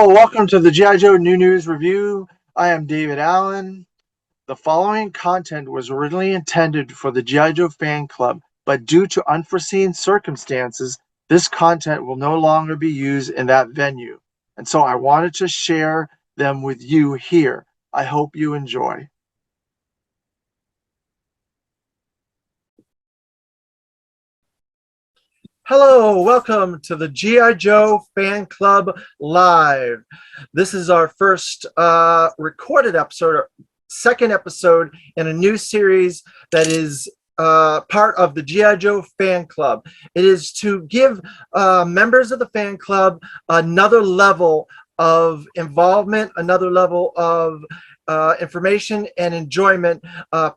Hello, welcome to the G.I. Joe New News Review. I am David Allen. The following content was originally intended for the G.I. Joe fan club, but due to unforeseen circumstances, this content will no longer be used in that venue. And so I wanted to share them with you here. I hope you enjoy. Hello, welcome to the G.I. Joe Fan Club Live. This is our first recorded episode, or second episode in a new series that is part of the G.I. Joe Fan Club. It is to give members of the fan club another level of involvement, another level of information and enjoyment,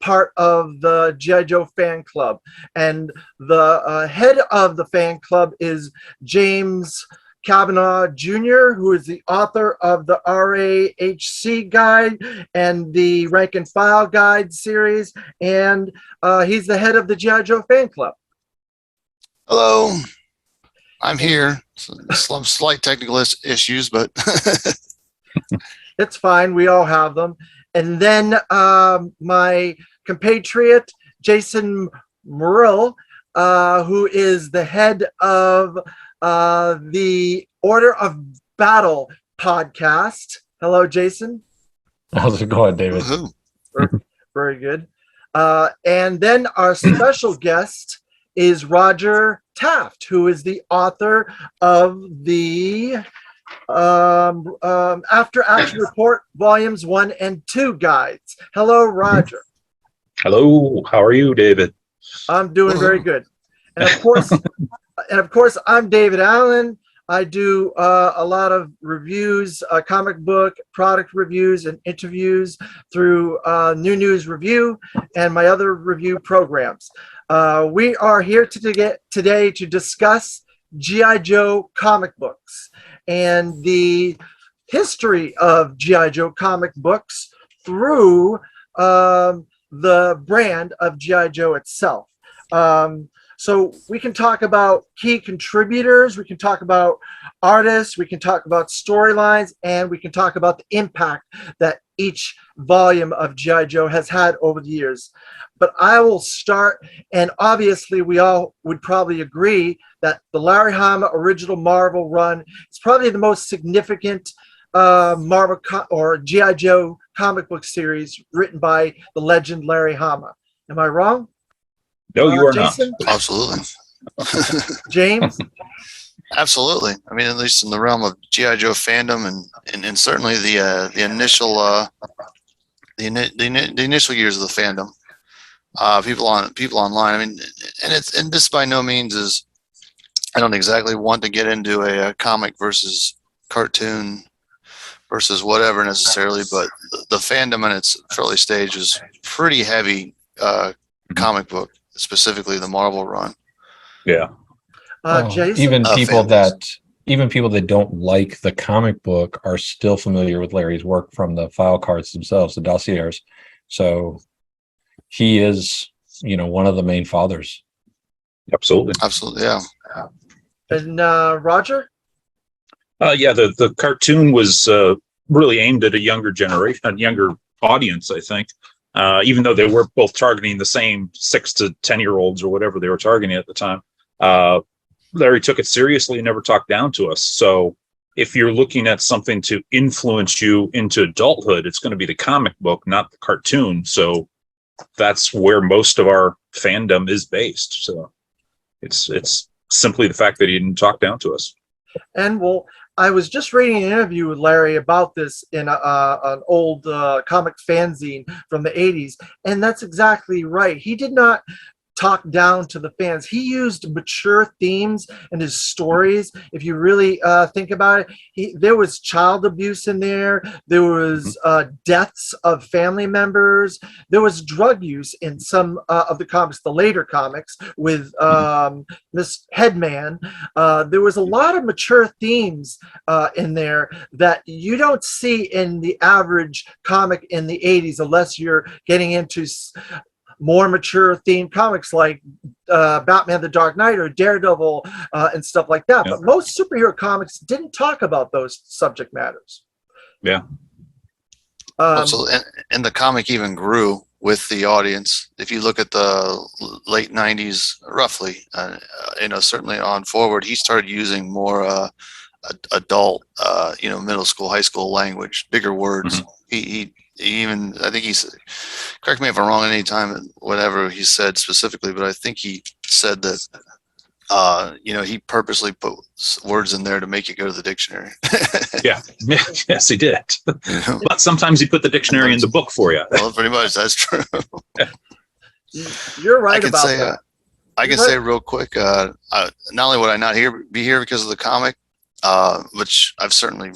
part of the G.I. Joe fan club. And the head of the fan club is James Kavanaugh Jr., who is the author of the RAHC Guide and the Rank and File Guide series, and he's the head of the G.I. Joe fan club. Hello, I'm here. Some slight technical issues, but it's fine. We all have them. And then my compatriot, Jason Murill, who is the head of the Order of Battle podcast. Hello, Jason. How's it going, David? Very good. And then our special guest is Roger Taft, who is the author of the After Action Report Volumes 1 and 2 guides. Hello, Roger. Hello, how are you, David? I'm doing very good. And of course, I'm David Allen. I do a lot of reviews, comic book product reviews and interviews through New News Review and my other review programs. We are here today to discuss G.I. Joe comic books and the history of G.I. Joe comic books through the brand of G.I. Joe itself. So we can talk about key contributors, we can talk about artists, we can talk about storylines, and we can talk about the impact that each volume of G.I. Joe has had over the years. But I will start, and obviously we all would probably agree that the Larry Hama original Marvel run is probably the most significant Marvel or G.I. Joe comic book series written by the legend Larry Hama. Am I wrong? No, you are Jason? not. Absolutely. James? Absolutely. I mean, at least in the realm of G.I. Joe fandom, and certainly the initial the initial years of the fandom. People online. I mean, and this by no means is. I don't exactly want to get into a comic versus cartoon versus whatever necessarily, but the fandom in its early stage is pretty heavy comic book, specifically the Marvel run. Yeah. Jason? Even people families. that don't like the comic book are still familiar with Larry's work from the file cards themselves, the dossiers. So he is, one of the main fathers. Absolutely. Absolutely, yeah. And Roger? Yeah, the cartoon was really aimed at a younger generation, a younger audience, I think. Even though they were both targeting the same 6 to 10-year-olds or whatever they were targeting at the time. Larry took it seriously and never talked down to us. So if you're looking at something to influence you into adulthood, it's going to be the comic book, not the cartoon. So that's where most of our fandom is based. So it's simply the fact that he didn't talk down to us. And well, I was just reading an interview with Larry about this in an old comic fanzine from the 80s, and that's exactly right. He did not talk down to the fans. He used mature themes in his stories. If you really think about it, there was child abuse in there. There was deaths of family members. There was drug use in some of the comics, the later comics with Miss Headman. There was a lot of mature themes in there that you don't see in the average comic in the 80s unless you're getting into more mature themed comics like Batman the Dark Knight or Daredevil and stuff like that. Yeah. But most superhero comics didn't talk about those subject matters. Yeah. So, and the comic even grew with the audience. If you look at the late 90s, roughly, certainly on forward, he started using more adult, middle school, high school language, bigger words. He even, I think he's, correct me if I'm wrong any time, whatever he said specifically, but I think he said that, he purposely put words in there to make you go to the dictionary. Yeah. Yes, he did. But sometimes he put the dictionary in the book for you. Well, pretty much, that's true. You're right about that. I can say real quick, not only would I not be here because of the comic, which I've certainly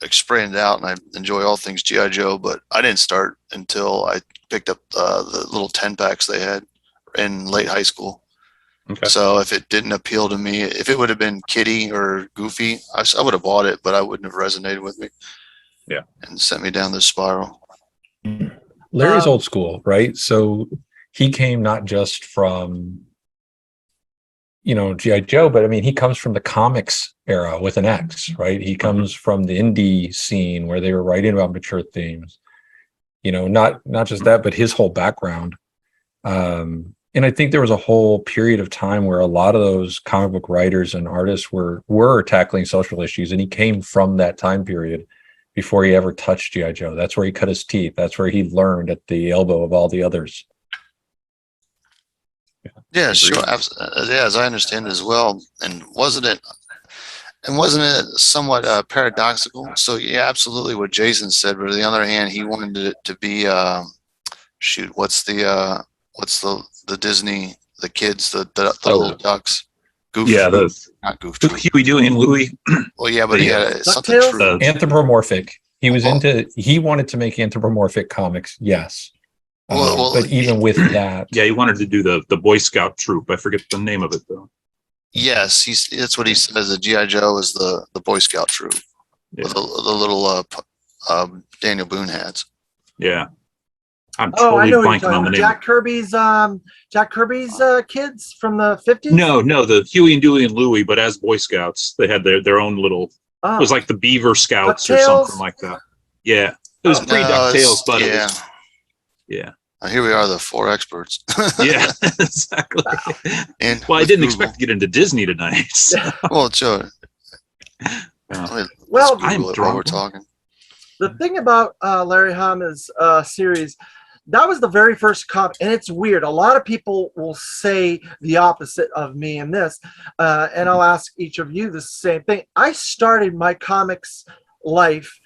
expanded out and I enjoy all things G.I. Joe, but I didn't start until I picked up the little 10 packs they had in late high school. Okay. So if it didn't appeal to me, if it would have been Kitty or Goofy, I would have bought it, but I wouldn't have resonated with me. Yeah. And sent me down this spiral. Larry's old school, right? So he came not just from, G.I. Joe, but I mean, he comes from the comics era with an X, right? He comes from the indie scene where they were writing about mature themes. Not just that, but his whole background. And I think there was a whole period of time where a lot of those comic book writers and artists were tackling social issues, and he came from that time period before he ever touched G.I. Joe. That's where he cut his teeth. That's where he learned at the elbow of all the others. Yeah, sure. As I understand it as well. And wasn't it somewhat paradoxical? So yeah, absolutely what Jason said, but on the other hand, he wanted it to be what's the Disney, the kids, the little ducks? Goof. Yeah, not Goof. Huey, Dewey, and Louie. Well, yeah, but he had something DuckTales? true. Anthropomorphic. He wanted to make anthropomorphic comics. Yes. But even with that, Yeah, he wanted to do the Boy Scout troop. I forget the name of it though. Yes, that's what he says. The G.I. Joe is the Boy Scout troop Yeah. with the little Daniel Boone hats. Yeah. I'm Oh, I totally know what you're blanking on the talking about. name. Jack Kirby's kids from the 50s? No, the Huey and Dewey and Louie, but as Boy Scouts, they had their own little. Oh. It was like the Beaver Scouts or DuckTales? something like that. Yeah, it was Oh. pre DuckTales, but it yeah. was, yeah, Here we are, the four experts. yeah, exactly. And Well, I with didn't Google. expect to get into Disney tonight. So. Well, Joe. Yeah. Well, I'm I'm while we're drunk. talking. the thing about Larry Hama's series, that was the very first comic, and it's weird. A lot of people will say the opposite of me in this, and I'll ask each of you the same thing. I started my comics life,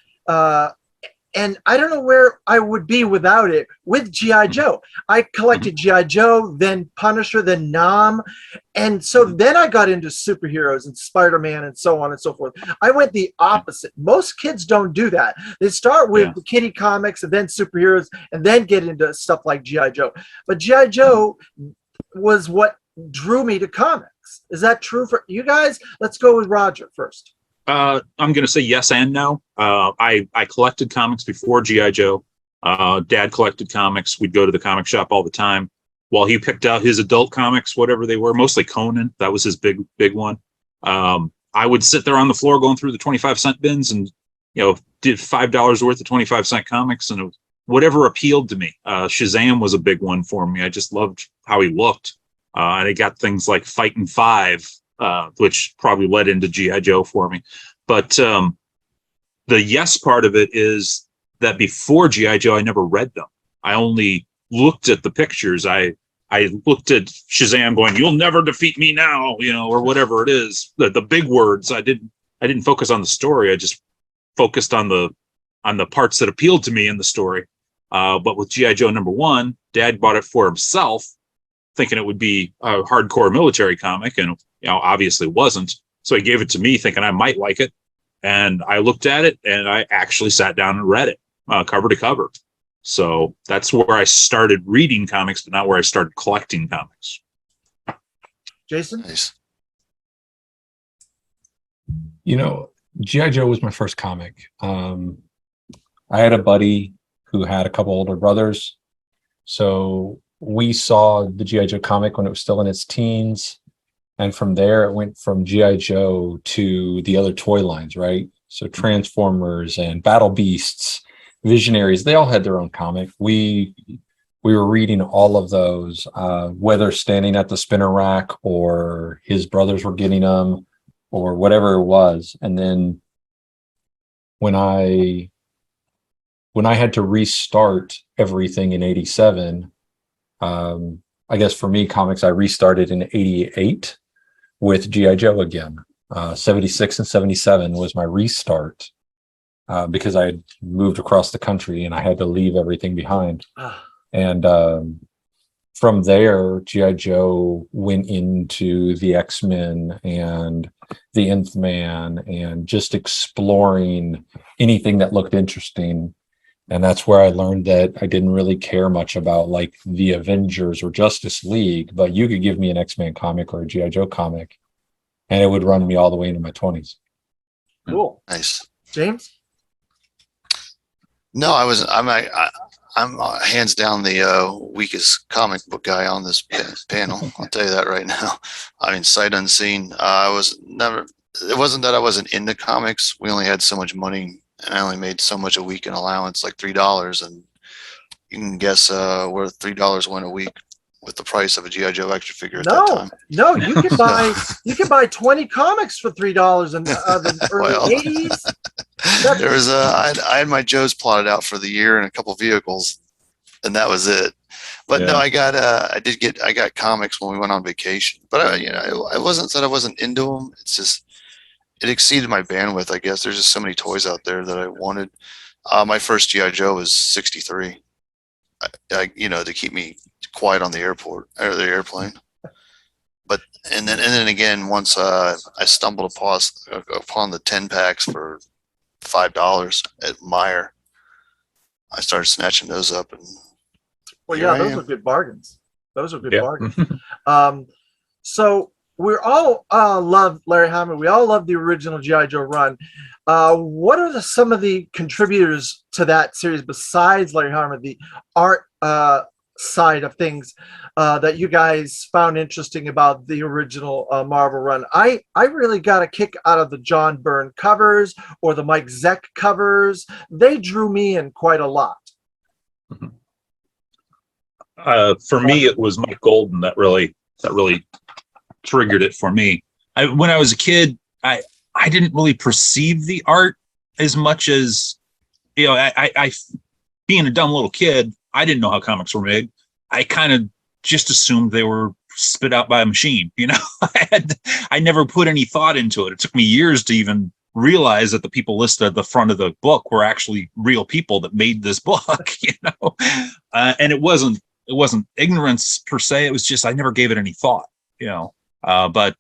and I don't know where I would be without it, with G.I. Joe. I collected G.I. Joe, then Punisher, then Nam, and so then I got into superheroes and Spider-Man and so on and so forth. I went the opposite. Most kids don't do that. They start with the kiddie comics and then superheroes and then get into stuff like G.I. Joe. But G.I. Joe was what drew me to comics. Is that true for you guys? Let's go with Roger first. I'm going to say yes and no. I collected comics before G.I. Joe. Dad collected comics. We'd go to the comic shop all the time while he picked out his adult comics, whatever they were, mostly Conan. That was his big one. I would sit there on the floor going through the 25-cent bins and, did $5 worth of 25-cent comics, and whatever appealed to me. Shazam was a big one for me. I just loved how he looked. And I got things like Fightin' Five, which probably led into G.I. Joe for me. But the yes part of it is that before G.I. Joe, I never read them. I only looked at the pictures. I looked at Shazam going, "You'll never defeat me now," or whatever it is. The big words. I didn't focus on the story. I just focused on the parts that appealed to me in the story. But with G.I. Joe #1, Dad bought it for himself, thinking it would be a hardcore military comic, and obviously wasn't. So he gave it to me thinking I might like it. And I looked at it and I actually sat down and read it cover to cover. So that's where I started reading comics, but not where I started collecting comics. Jason? Nice. G.I. Joe was my first comic. I had a buddy who had a couple older brothers. So we saw the G.I. Joe comic when it was still in its teens. And from there, it went from G.I. Joe to the other toy lines, right? So Transformers and Battle Beasts, Visionaries, they all had their own comic. We were reading all of those, whether standing at the spinner rack or his brothers were getting them or whatever it was. And then when I had to restart everything in 87, I guess for me, comics, I restarted in 88 with G.I. Joe again. 76 and 77 was my restart because I had moved across the country and I had to leave everything behind. And from there, G.I. Joe went into the X-Men and the Nth Man and just exploring anything that looked interesting. And that's where I learned that I didn't really care much about like the Avengers or Justice League, but you could give me an X-Men comic or a G.I. Joe comic and it would run me all the way into my 20s. Cool. Nice. James? No, I wasn't. I'm hands down the weakest comic book guy on this panel. I'll tell you that right now. I mean, sight unseen. I was never. It wasn't that I wasn't into comics. We only had so much money, and I only made so much a week in allowance, like $3. And you can guess where $3 went a week with the price of a G.I. Joe action figure at that time. No, you can buy 20 comics for $3 in the early Well, 80s. There was I had my Joes plotted out for the year and a couple vehicles, and that was it. But no, I got comics when we went on vacation. But it wasn't that I wasn't into them. It's just it exceeded my bandwidth. I guess there's just so many toys out there that I wanted. My first G.I. Joe was 63. To keep me quiet on the airport or the airplane. But and then again, once I stumbled upon the 10 packs for $5 at Meijer, I started snatching those up. And those were good bargains. So we all love Larry Hama. We all love the original G.I. Joe run. What are some of the contributors to that series besides Larry Hama, the art side of things that you guys found interesting about the original Marvel run? I really got a kick out of the John Byrne covers or the Mike Zeck covers. They drew me in quite a lot. For me, it was Mike Golden that really triggered it for me. When I was a kid, I didn't really perceive the art as much as, I being a dumb little kid, I didn't know how comics were made. I kind of just assumed they were spit out by a machine. I never put any thought into it. It took me years to even realize that the people listed at the front of the book were actually real people that made this book, and it wasn't ignorance per se. It was just, I never gave it any thought, but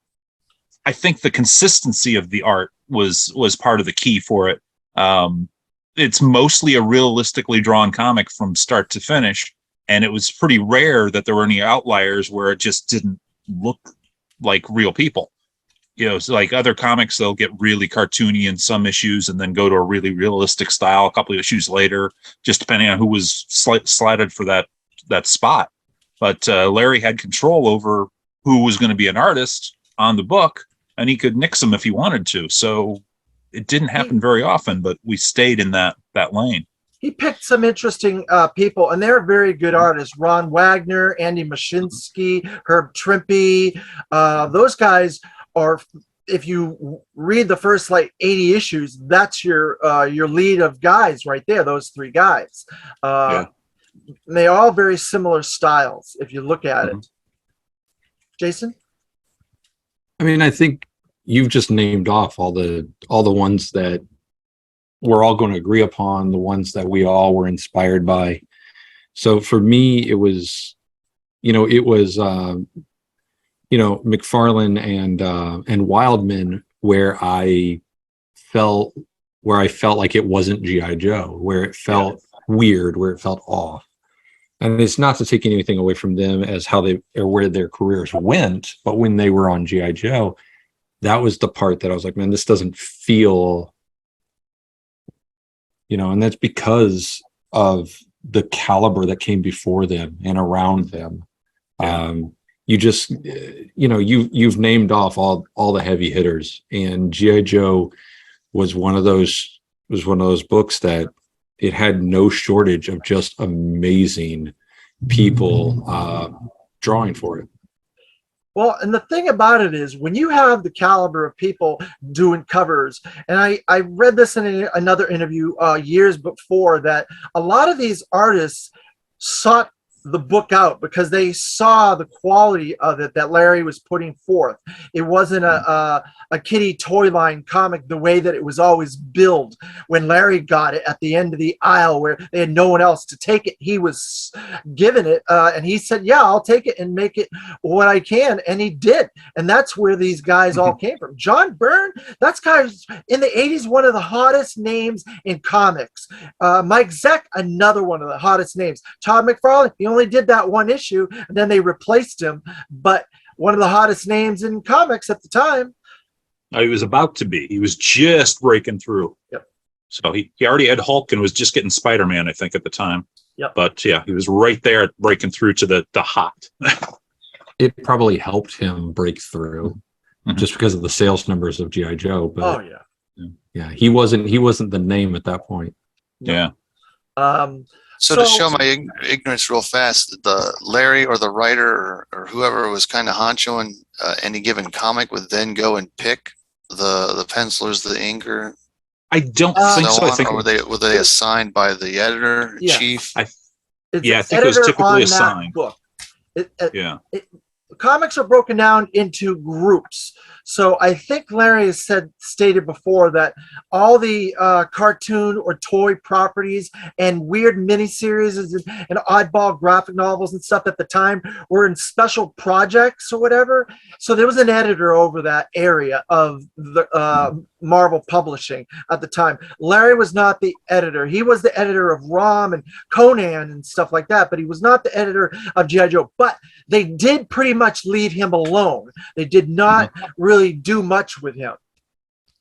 I think the consistency of the art was part of the key for it. It's mostly a realistically drawn comic from start to finish. And it was pretty rare that there were any outliers where it just didn't look like real people. So like other comics, they'll get really cartoony in some issues and then go to a really realistic style a couple of issues later, just depending on who was slotted for that spot. But Larry had control over who was going to be an artist on the book, and he could nix them if he wanted to. So it didn't happen very often, but we stayed in that lane. He picked some interesting people, and they're very good artists. Ron Wagner, Andy Mashinsky, Herb Trimpe. Those guys are, if you read the first 80 issues, that's your lead of guys right there, those three guys. They're all very similar styles if you look at it. Jason? I mean, I think you've just named off all the ones that we're all going to agree upon, the ones that we all were inspired by. So for me, it was, McFarlane and Wildman, where I felt like it wasn't G.I. Joe, where it felt weird, where it felt off. And it's not to take anything away from them as how they or where their careers went, but when they were on G.I. Joe, that was the part that I was like, man, this doesn't feel, and that's because of the caliber that came before them and around them. You just, you've named off all the heavy hitters, and G.I. Joe was one of those books that it had no shortage of just amazing people drawing for it. Well, and the thing about it is, when you have the caliber of people doing covers, and I read this in another interview years before, that a lot of these artists sought the book out because they saw the quality of it that Larry was putting forth. It wasn't a kiddie toy line comic the way that it was always billed. When Larry got it at the end of the aisle where they had no one else to take it, he was given it, and he said, yeah, I'll take it and make it what I can, and he did. And that's where these guys all came from. John Byrne, that's guys in the 80s, one of the hottest names in comics. Mike Zeck, another one of the hottest names. Todd McFarlane, he only did that one issue, and then they replaced him, but one of the hottest names in comics at the time. He was about to be. He was just breaking through. Yep. So he already had Hulk and was just getting Spider-Man, I think, at the time. Yep. But yeah, he was right there breaking through to the hot. It probably helped him break through just because of the sales numbers of G.I. Joe. But yeah, he wasn't the name at that point. Yeah. So to show my ignorance real fast, the Larry or the writer or whoever was kind of honcho in any given comic would then go and pick the pencilers, the inker, I don't think so. I think or were they assigned by the editor chief? It's I an think it was editor typically on that assigned. book. Yeah. Comics are broken down into groups. So I think Larry has stated before that all the cartoon or toy properties and weird miniseries and oddball graphic novels and stuff at the time were in special projects or whatever. So there was an editor over that area of the Marvel Publishing at the time. Larry was not the editor. He was the editor of ROM and Conan and stuff like that, but he was not the editor of G.I. Joe. But they did pretty much leave him alone. They did not really do much with him.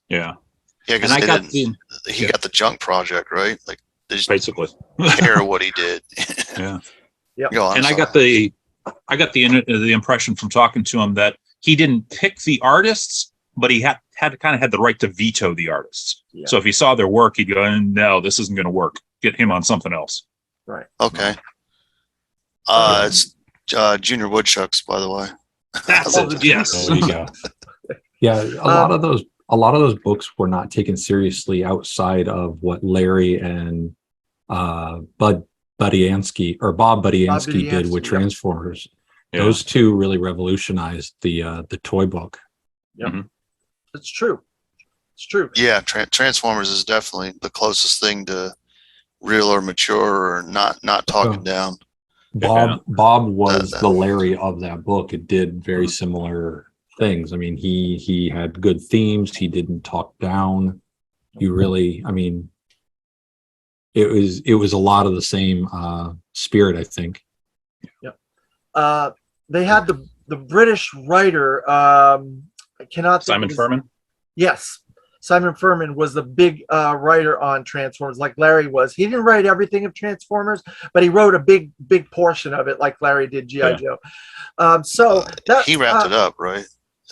Yeah, because he got the junk project, right? Like they just basically care what he did. Yeah. And I got the impression from talking to him that he didn't pick the artists, but he had the right to veto the artists. Yeah. So if he saw their work, he'd go, no, this isn't going to work. Get him on something else. Right. Okay. It's Junior Woodchucks, by the way. That's it. Yes. There you go. Yeah, a lot of those books were not taken seriously outside of what Larry and Bob Budiansky did with Transformers. Yeah. Those two really revolutionized the toy book. Yep. It's true. It's true. Yeah, Transformers is definitely the closest thing to real or mature or not talking down. Bob was the Larry of that book. It did very similar things. I mean, he had good themes. He didn't talk down. You really, I mean, it was a lot of the same spirit, I think. Yep. They had the British writer. I cannot think Simon Furman. Yes. Simon Furman was the big writer on Transformers, like Larry was. He didn't write everything of Transformers, but he wrote a big portion of it, like Larry did G.I. Joe. So that, he wrapped it up, right?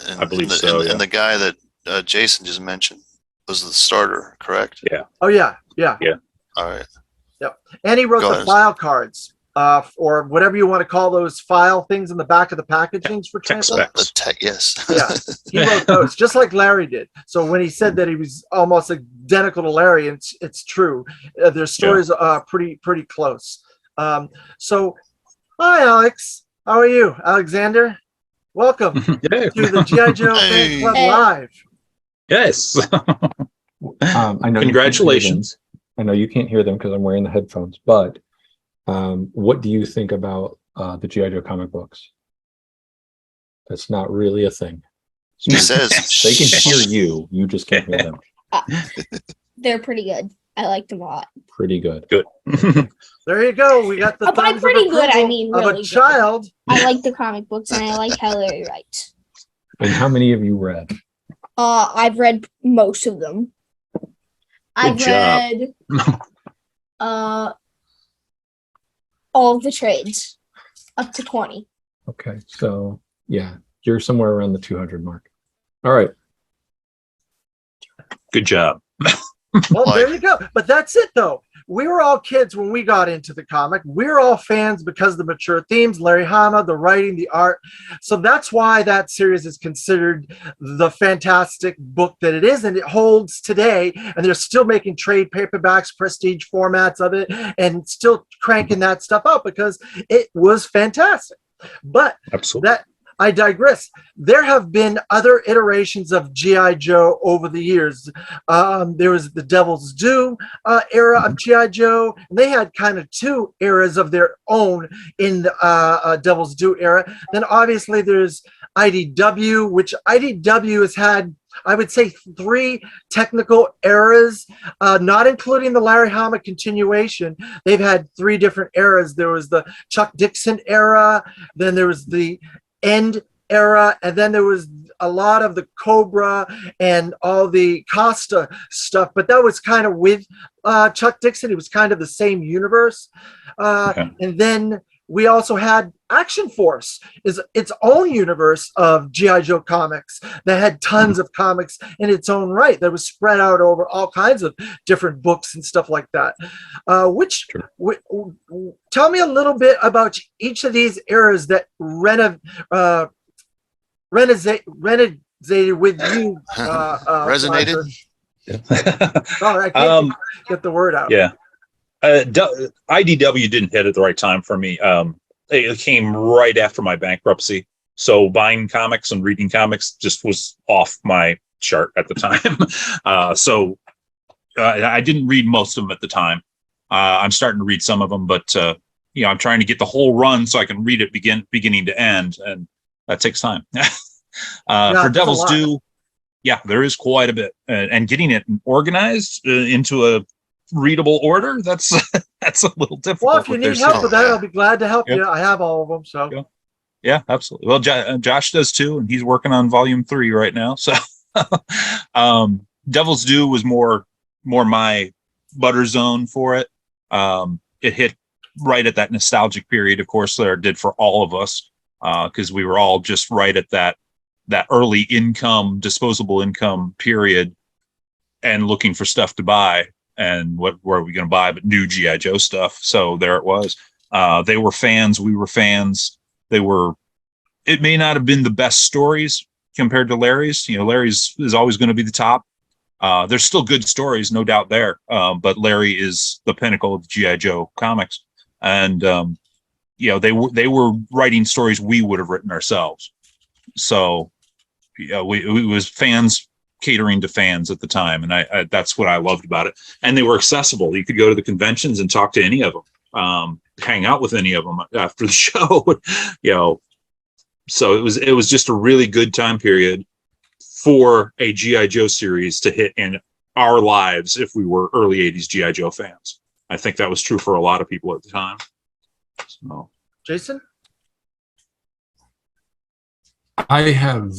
And, I believe so. And the guy that Jason just mentioned was the starter, correct? Yeah. Oh yeah. All right. Yep. And he wrote the file cards. Or whatever you want to call those file things in the back of the packagings for Transformers. Yes. Yeah, he wrote those just like Larry did. So when he said that he was almost identical to Larry, it's true. Their stories are pretty close. So, hi Alex, how are you, Alexander? Welcome to the G.I. Joe Fan Club Live. Yes. I know. Congratulations. I know you can't hear them because I'm wearing the headphones, but. What do you think about the G.I. Joe comic books? That's not really a thing. He says they can hear you. You just can't hear them. They're pretty good. I like them a lot. Pretty good. Good. There you go. We got the by pretty good, I mean of really a child. Good. I like the comic books and I like how Larry writes. And how many have you read? I've read most of them. I've read all of the trades up to 20. Okay, so yeah, you're somewhere around the 200 mark. All right. Good job. Well, there Like- you go. But that's it, though. We were all kids when we got into the comic. We were all fans because of the mature themes, Larry Hama, the writing, the art. So that's why that series is considered the fantastic book that it is, and it holds today. And they're still making trade paperbacks, prestige formats of it, and still cranking that stuff out because it was fantastic. But Absolutely. that I digress. There have been other iterations of G.I. Joe over the years. There was the Devil's Due era of G.I. Joe. And they had kind of two eras of their own in the Devil's Due era. Then obviously there's IDW, which IDW has had, I would say, three technical eras, not including the Larry Hama continuation. They've had three different eras. There was the Chuck Dixon era, then there was the End era, and then there was a lot of the Cobra and all the Costa stuff, but that was kind of with Chuck Dixon. It was kind of the same universe. Okay. And then we also had Action Force, is its own universe of G.I. Joe comics that had tons of comics in its own right that was spread out over all kinds of different books and stuff like that. Tell me a little bit about each of these eras that resonated with you. Resonated? Fleischer. Oh, I can't get the word out. Yeah. IDW didn't hit at the right time for me. It came right after my bankruptcy. So buying comics and reading comics just was off my chart at the time. So I didn't read most of them at the time. I'm starting to read some of them, but I'm trying to get the whole run so I can read it beginning to end, and that takes time. For Devil's Due, yeah, there is quite a bit, and getting it organized into a readable order, that's a little difficult. Well, if you need help with that, I'll be glad to help you. I have all of them, so. Yeah, absolutely. Well, Josh does too, and he's working on volume 3 right now. So, Devil's Due was more my butter zone for it. It hit right at that nostalgic period, of course, that it did for all of us, because we were all just right at that early income, disposable income period, and looking for stuff to buy. And what were we going to buy but new G.I. Joe stuff? So there it was. They were fans. We were fans. It may not have been the best stories compared to Larry's. Larry's is always going to be the top. There's still good stories, no doubt there. But Larry is the pinnacle of G.I. Joe comics. And, they were writing stories we would have written ourselves. So, it was fans catering to fans at the time. And I that's what I loved about it. And they were accessible. You could go to the conventions and talk to any of them, hang out with any of them after the show, So it was just a really good time period for a G.I. Joe series to hit in our lives if we were early 80s G.I. Joe fans. I think that was true for a lot of people at the time. So. Jason? I have,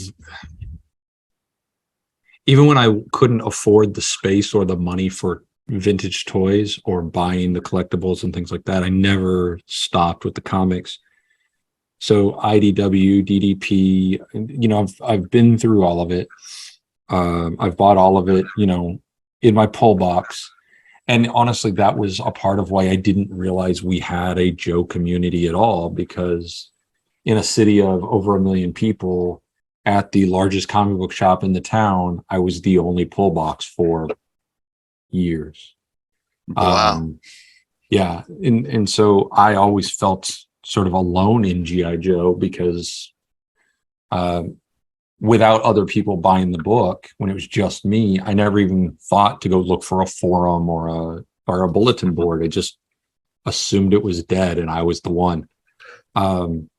even when I couldn't afford the space or the money for vintage toys or buying the collectibles and things like that, I never stopped with the comics. So IDW, DDP, I've been through all of it. I've bought all of it, in my pull box. And honestly, that was a part of why I didn't realize we had a Joe community at all, because in a city of over 1 million people at the largest comic book shop in the town, I was the only pull box for years. Wow. Yeah. And so I always felt sort of alone in G.I. Joe because without other people buying the book, when it was just me, I never even thought to go look for a forum or a bulletin board. I just assumed it was dead and I was the one. I've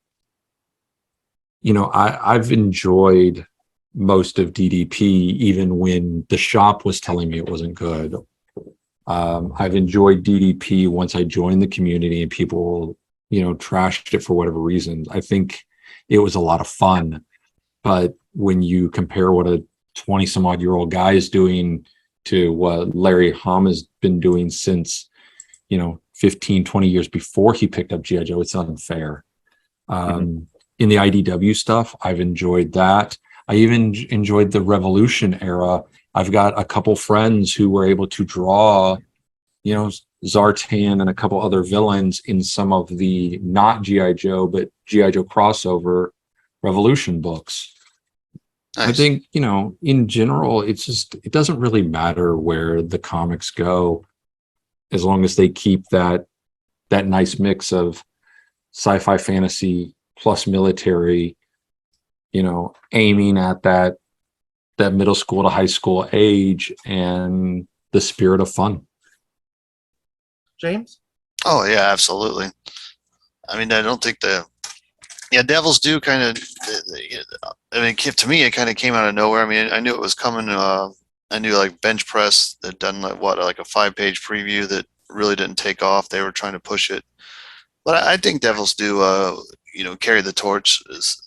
enjoyed most of DDP, even when the shop was telling me it wasn't good. I've enjoyed DDP once I joined the community and people, trashed it for whatever reasons. I think it was a lot of fun. But when you compare what a 20 some odd year old guy is doing to what Larry Hama has been doing since, 15, 20 years before he picked up G.I. Joe, it's unfair. In the IDW stuff, I've enjoyed that. I even enjoyed the Revolution era. I've got a couple friends who were able to draw, you know, Zartan and a couple other villains in some of the not G.I. Joe, but G.I. Joe crossover Revolution books. Nice. I think, you know, in general, it doesn't really matter where the comics go, as long as they keep that nice mix of sci-fi fantasy plus military, you know, aiming at that middle school to high school age and the spirit of fun. James? Oh yeah, absolutely. I mean, I don't think Devils do kind of. I mean, to me, it kind of came out of nowhere. I mean, I knew it was coming. I knew like Bench Press had done like a 5-page preview that really didn't take off. They were trying to push it, but I think Devils do. You know, carry the torch as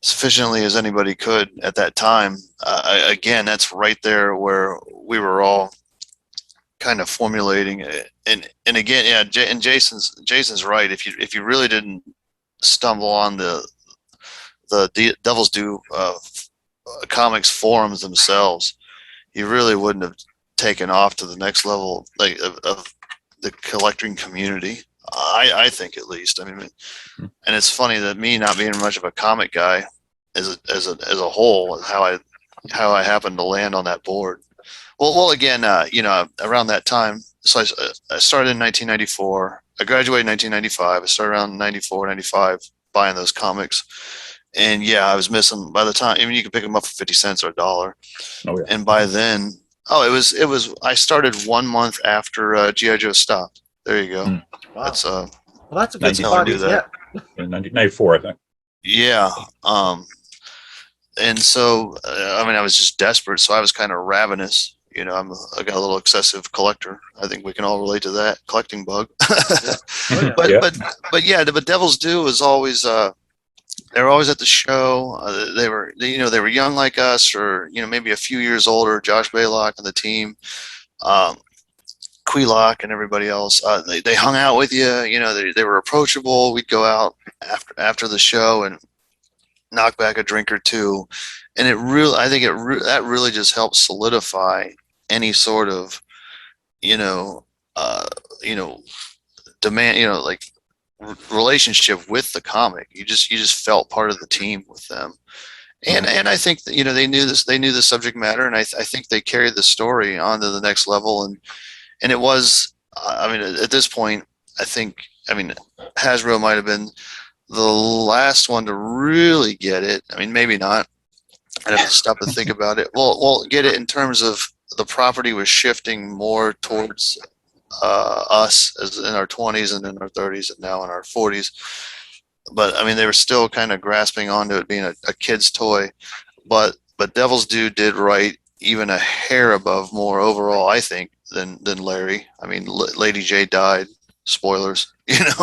sufficiently as anybody could at that time. Again, that's right there where we were all kind of formulating it. And again, yeah, and Jason's right. If you really didn't stumble on the Devils Do comics forums themselves, you really wouldn't have taken off to the next level, like of the collecting community. I think, at least. I mean, and it's funny that me not being much of a comic guy as a whole, how I happened to land on that board. Well, again, you know, around that time, so I started in 1994. I graduated in 1995. I started around 94, 95 buying those comics. And yeah, I was missing by the time, I mean, you could pick them up for 50 cents or $1. Oh, yeah. And by then, it was, I started 1 month after G.I. Joe stopped. There you go. Wow. That's Well, that's a good that's how I spot do to that. get. In 1994, I think. yeah. And so, I mean, I was just desperate. So I was kind of ravenous. You know, I got a little excessive collector. I think we can all relate to that collecting bug. Yeah. But Yeah. but Devils Do was always they were always at the show. They were young like us, or you know, maybe a few years older. Josh Baylock and the team, Queelock and everybody else. They hung out with you. You know, they were approachable. We'd go out after the show and knock back a drink or two, and I think that really just helped solidify any sort of demand, like relationship with the comic. You just felt part of the team with them, and I think that, they knew the subject matter, and I think they carried the story on to the next level, and it was, I mean, at this point, I think, I mean, Hasbro might have been the last one to really get it. I mean, maybe not. I'd have to stop and think about it. Well, get it in terms of the property was shifting more towards us as in our 20s and in our 30s and now in our 40s. But I mean, they were still kind of grasping onto it being a kid's toy. But Devils did write even a hair above more overall, I think, than Larry. I mean, Lady J died. Spoilers, Exactly.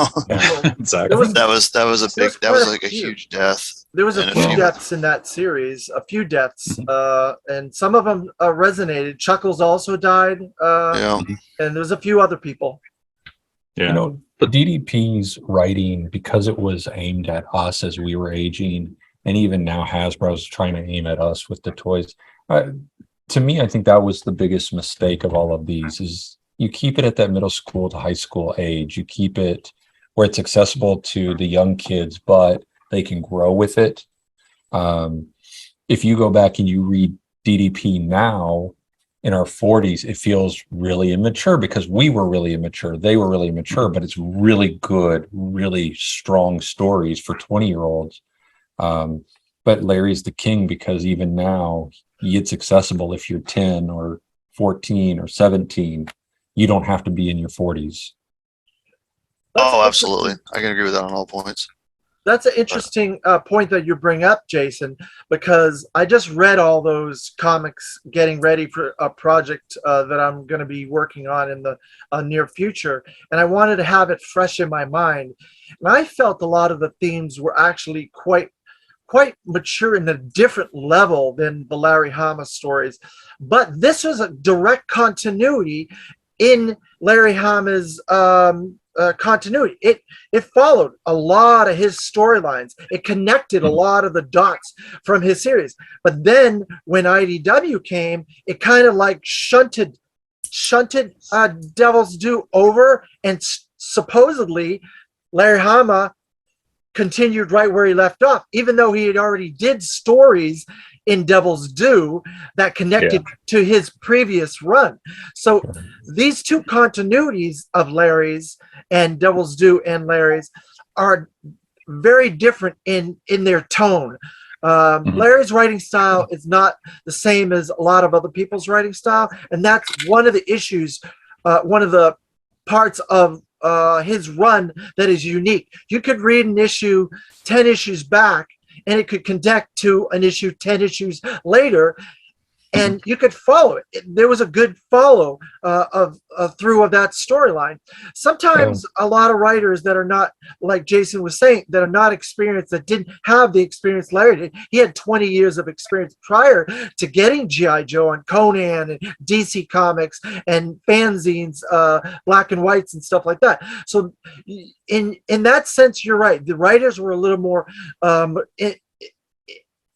that was like a huge death. There was a And a few few- deaths in that series, and some of them resonated. Chuckles also died, Yeah. and there's a few other people. Yeah. DDP's writing, because it was aimed at us as we were aging, and even now Hasbro's trying to aim at us with the toys. To me, I think that was the biggest mistake of all of these, is you keep it at that middle school to high school age. You keep it where it's accessible to the young kids, but they can grow with it. If you go back and you read DDP now in our 40s, it feels really immature because we were really immature. They were really immature, but it's really good, really strong stories for 20-year-olds. But Larry's the king because even now it's accessible if you're 10 or 14 or 17. You don't have to be in your 40s. Oh, absolutely. I can agree with that on all points. That's an interesting point that you bring up, Jason, because I just read all those comics getting ready for a project that I'm going to be working on in the near future, and I wanted to have it fresh in my mind. And I felt a lot of the themes were actually quite mature in a different level than the Larry Hama stories. But this was a direct continuity in Larry Hama's continuity. It followed a lot of his storylines. It connected a lot of the dots from his series. But then when IDW came, it kind of like shunted Devil's Due over, and supposedly Larry Hama continued right where he left off, even though he had already did stories in Devil's Due that connected to his previous run. So these two continuities of Larry's and Devil's Due and Larry's are very different in their tone. Larry's writing style is not the same as a lot of other people's writing style, and that's one of the issues, one of the parts of his run that is unique. You could read an issue 10 issues back and it could connect to an issue 10 issues later, and you could follow it. There was a good follow through of that storyline. Sometimes a lot of writers that are not, like Jason was saying, that are not experienced, that didn't have the experience Larry did. He had 20 years of experience prior to getting G.I. Joe and Conan and DC Comics and fanzines, black and whites and stuff like that. So in that sense, you're right. The writers were a little more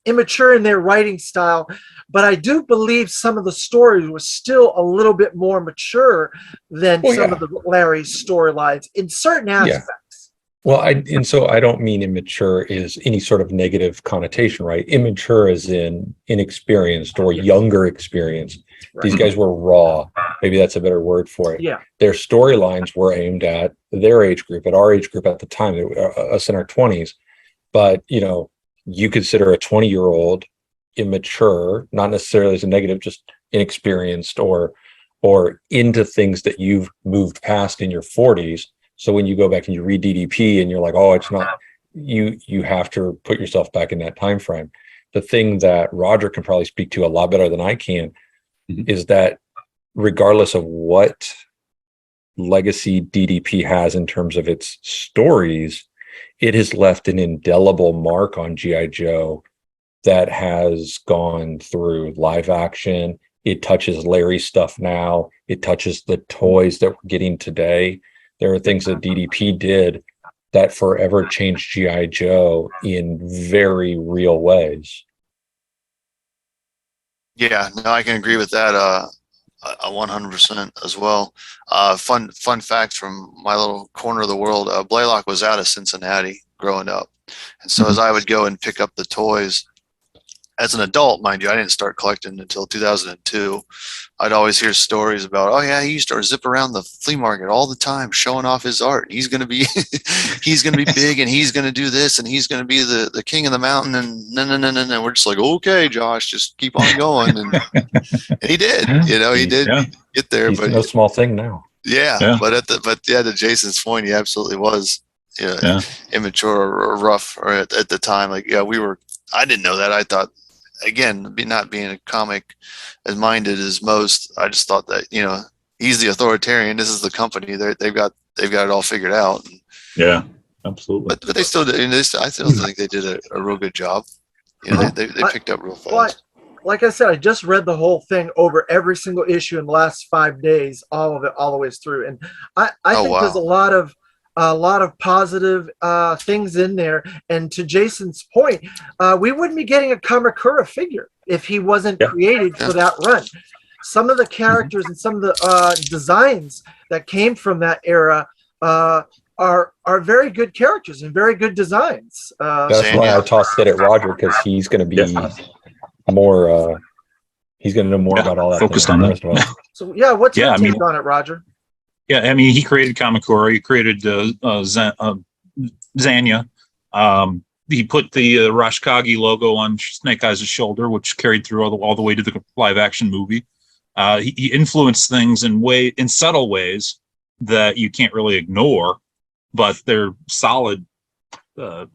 immature in their writing style, but I do believe some of the stories were still a little bit more mature than some of the Larry's storylines in certain aspects. Well, so I don't mean immature is any sort of negative connotation, right? Immature as in inexperienced or younger experienced. Right. These guys were raw. Maybe that's a better word for it. Yeah. Their storylines were aimed at their age group, at our age group at the time, us in our 20s. But, you consider a 20-year-old immature, not necessarily as a negative, just inexperienced or into things that you've moved past in your 40s. So when you go back and you read DDP and you're like, oh, it's not, you have to put yourself back in that time frame. The thing that Roger can probably speak to a lot better than I can is that regardless of what legacy DDP has in terms of its stories, it has left an indelible mark on G.I. Joe that has gone through live action. It touches Larry's stuff now. It touches the toys that we're getting today. There are things that DDP did that forever changed G.I. Joe in very real ways. Yeah, no, I can agree with that 100% as well. Fun fact from my little corner of the world, Blaylock was out of Cincinnati growing up. And so as I would go and pick up the toys, as an adult, mind you, I didn't start collecting until 2002. I'd always hear stories about, oh yeah, he used to zip around the flea market all the time showing off his art. He's going to be, he's going to be big, and he's going to do this, and he's going to be the king of the mountain. And no. We're just like, okay, Josh, just keep on going. And he did, he did get there. He's but no small thing now. Yeah. But to Jason's point, he absolutely was immature or rough or at the time. Like, I didn't know that. I thought, again, not being a comic as minded as most, I just thought that, he's the authoritarian. This is the company. They've got it all figured out. Yeah, absolutely. But they still did. I still think they did a real good job. They picked up real fast. Like I said, I just read the whole thing over every single issue in the last 5 days, all of it, all the way through. And I think there's a lot of positive things in there. And to Jason's point, we wouldn't be getting a Kamakura figure if he wasn't created for that run. Some of the characters and some of the designs that came from that era are very good characters and very good designs. That's why I tossed it at Roger, because he's going to be more. He's going to know more about all that. Focused on that. So what's your take on it, Roger? Yeah, I mean, he created Kamakura. He created Zanya. He put the Rashkagi logo on Snake Eyes' shoulder, which carried through all the way to the live action movie. He influenced things in subtle ways that you can't really ignore, but they're solid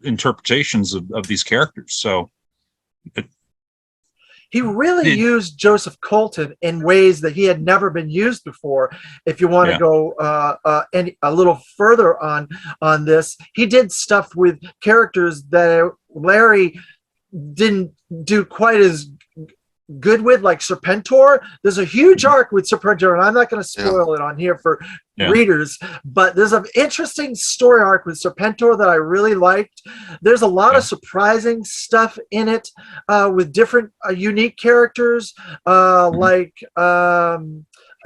interpretations of these characters. So he really used Joseph Colton in ways that he had never been used before. If you want to go a little further on this, he did stuff with characters that Larry didn't do quite as good with, like Serpentor. There's a huge arc with Serpentor, and I'm not going to spoil it on here for readers, but there's an interesting story arc with Serpentor that I really liked. There's a lot of surprising stuff in it with different unique characters, like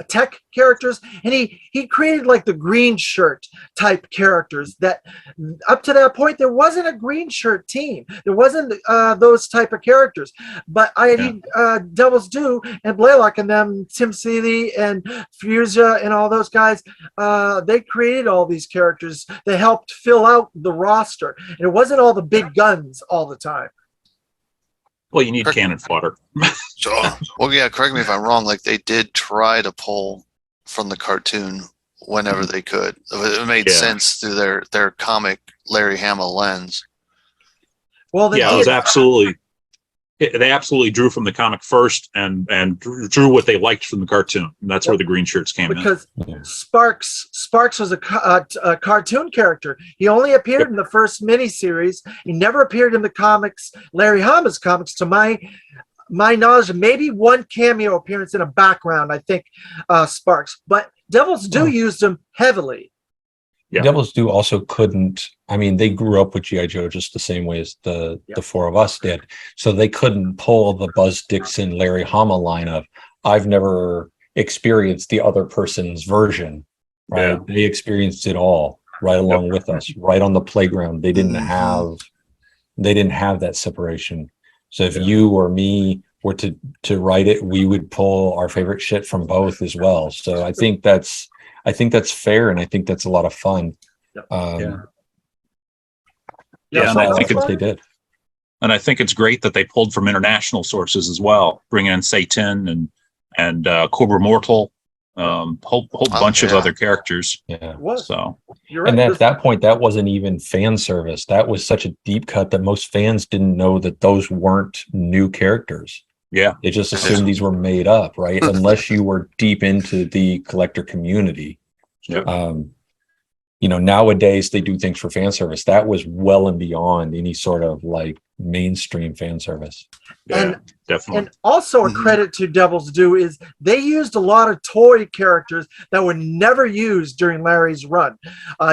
tech characters, and he created like the green shirt type characters that up to that point there wasn't a green shirt team, there wasn't those type of characters, but Devil's Due and Blaylock and them, Tim Seeley and Fusia and all those guys, they created all these characters that helped fill out the roster, and it wasn't all the big guns all the time. Well, you need cannon fodder. Sure. Well, yeah, correct me if I'm wrong. Like, they did try to pull from the cartoon whenever they could. It made sense through their comic Larry Hama lens. Well, it was absolutely. They absolutely drew from the comic first and drew what they liked from the cartoon. And that's where the green shirts came in. Because Sparks was a cartoon character. He only appeared in the first miniseries. He never appeared in the comics, Larry Hama's comics, to my knowledge. Maybe one cameo appearance in a background, I think, Sparks. But Devil's Due used him heavily. Yeah. Devil's Due also couldn't. I mean, they grew up with G.I. Joe just the same way as the four of us did. So they couldn't pull the Buzz Dixon, Larry Hama line of, I've never experienced the other person's version. Right? Yeah. They experienced it all right along with us, right on the playground. They didn't have that separation. So if you or me were to write it, we would pull our favorite shit from both as well. So I think that's fair, and I think that's a lot of fun. And I think they did. And I think it's great that they pulled from international sources as well, bringing in Satan and Cobra Mortal, whole bunch of other characters. Yeah. So you're right. And at that point, that wasn't even fan service. That was such a deep cut that most fans didn't know that those weren't new characters. Yeah. They just assumed these were made up, right? Unless you were deep into the collector community. Yeah. Nowadays they do things for fan service. That was well and beyond any sort of like mainstream fan service. Yeah, definitely. And also a credit to Devil's Due is they used a lot of toy characters that were never used during Larry's run.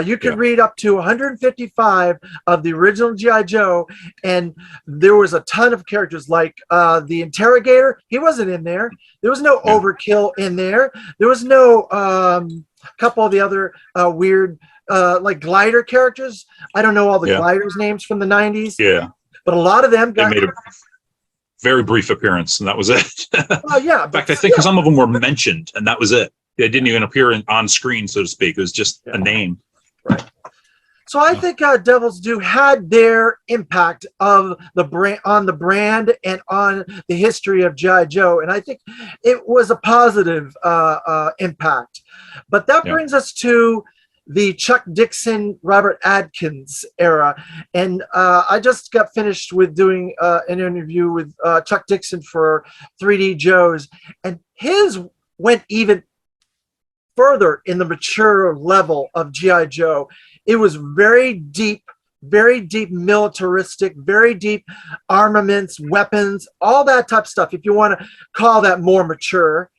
You could read up to 155 of the original G.I. Joe, and there was a ton of characters like the Interrogator. He wasn't in there. There was no Overkill in there. There was no couple of the other weird like glider characters. I don't know all the gliders names from the 90s. Yeah. But a lot of them they made a very brief appearance, and that was it. In fact, I think some of them were mentioned, and that was it. They didn't even appear on screen, so to speak. It was just a name. Right. So I think Devil's Due had their impact of the brand on the brand and on the history of G.I. Joe, and I think it was a positive impact. But that brings us to the Chuck Dixon, Robert Adkins era. And I just got finished with doing an interview with Chuck Dixon for 3D Joe's, and his went even further in the mature level of G.I. Joe. It was very deep militaristic, very deep armaments, weapons, all that type of stuff, if you want to call that more mature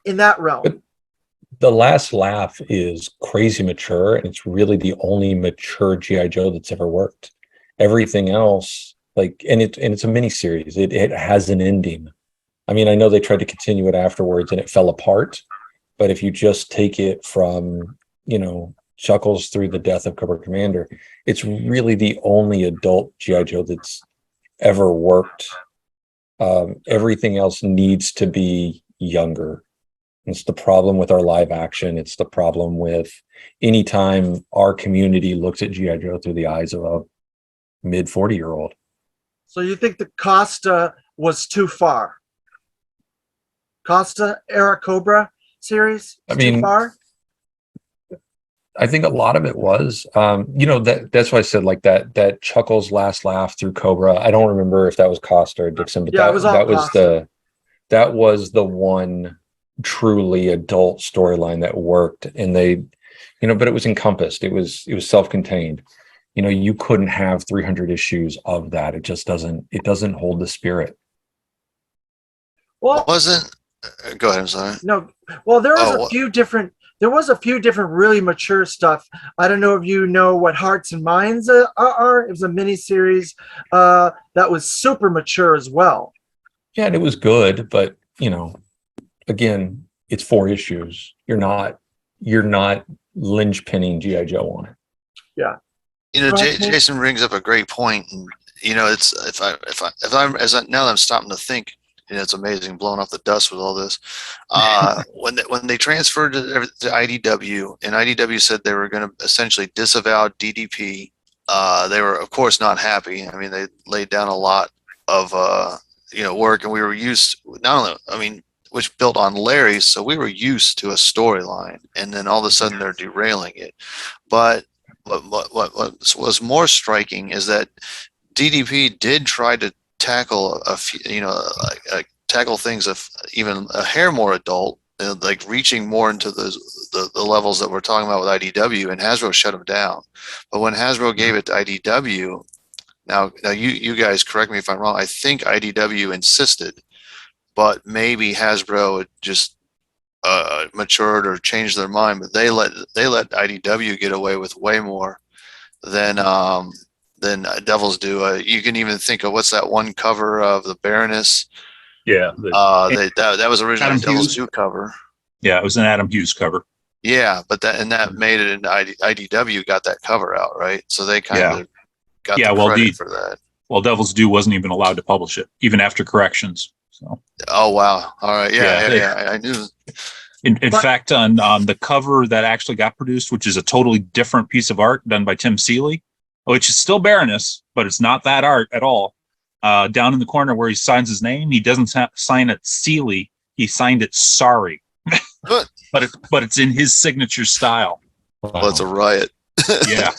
in that realm. The Last Laugh is crazy mature, and it's really the only mature G.I. Joe that's ever worked. Everything else, and it's a miniseries. It has an ending. I mean, I know they tried to continue it afterwards, and it fell apart. But if you just take it from, Chuckles through the death of Cobra Commander, it's really the only adult G.I. Joe that's ever worked. Everything else needs to be younger. It's the problem with our live action. It's the problem with anytime our community looks at G.I. Joe through the eyes of a mid 40-year-old. So you think the Costa was too far? Costa era Cobra series? Too far? I think a lot of it was, that's why I said like that Chuckles Last Laugh through Cobra. I don't remember if that was Costa or Dixon, but that was the one truly adult storyline that worked, and they, but it was encompassed. It was self-contained. You couldn't have 300 issues of that. It just doesn't hold the spirit. Well, wasn't. Go ahead. I'm sorry. no. Well, there was Oh, a few different. There was a few different really mature stuff. I don't know if you know what Hearts and Minds are. It was a mini series that was super mature as well. Yeah, and it was good, but again, it's 4 issues. You're not linchpinning GI Joe on it. Jason brings up a great point, and it's now that I'm stopping to think, it's amazing blowing off the dust with all this. When they transferred to IDW, and IDW said they were going to essentially disavow DDP, they were of course not happy. I mean, they laid down a lot of work, and we were used not only, which built on Larry's, so we were used to a storyline, and then all of a sudden they're derailing it. But what was more striking is that DDP did try to tackle a few, tackle things of even a hair more adult, like reaching more into the levels that we're talking about with IDW, and Hasbro shut them down. But when Hasbro gave it to IDW, now you guys correct me if I'm wrong, I think IDW insisted, but maybe Hasbro had just matured or changed their mind, but they let IDW get away with way more than Devils do. You can even think of, what's that one cover of the Baroness? Yeah. That was originally Adam Devil's Hughes. Due cover. Yeah, it was an Adam Hughes cover. Yeah, but that made it into IDW, got that cover out, right? So they kind of got the credit for that. Well, Devil's Due wasn't even allowed to publish it, even after corrections. So. Oh wow! All right, yeah. I knew. In fact, on the cover that actually got produced, which is a totally different piece of art done by Tim Seeley, which is still Baroness, but it's not that art at all. Down in the corner where he signs his name, he doesn't sign it Seeley. He signed it Sorry. Good. But it's in his signature style. Wow. Well, it's a riot. Yeah.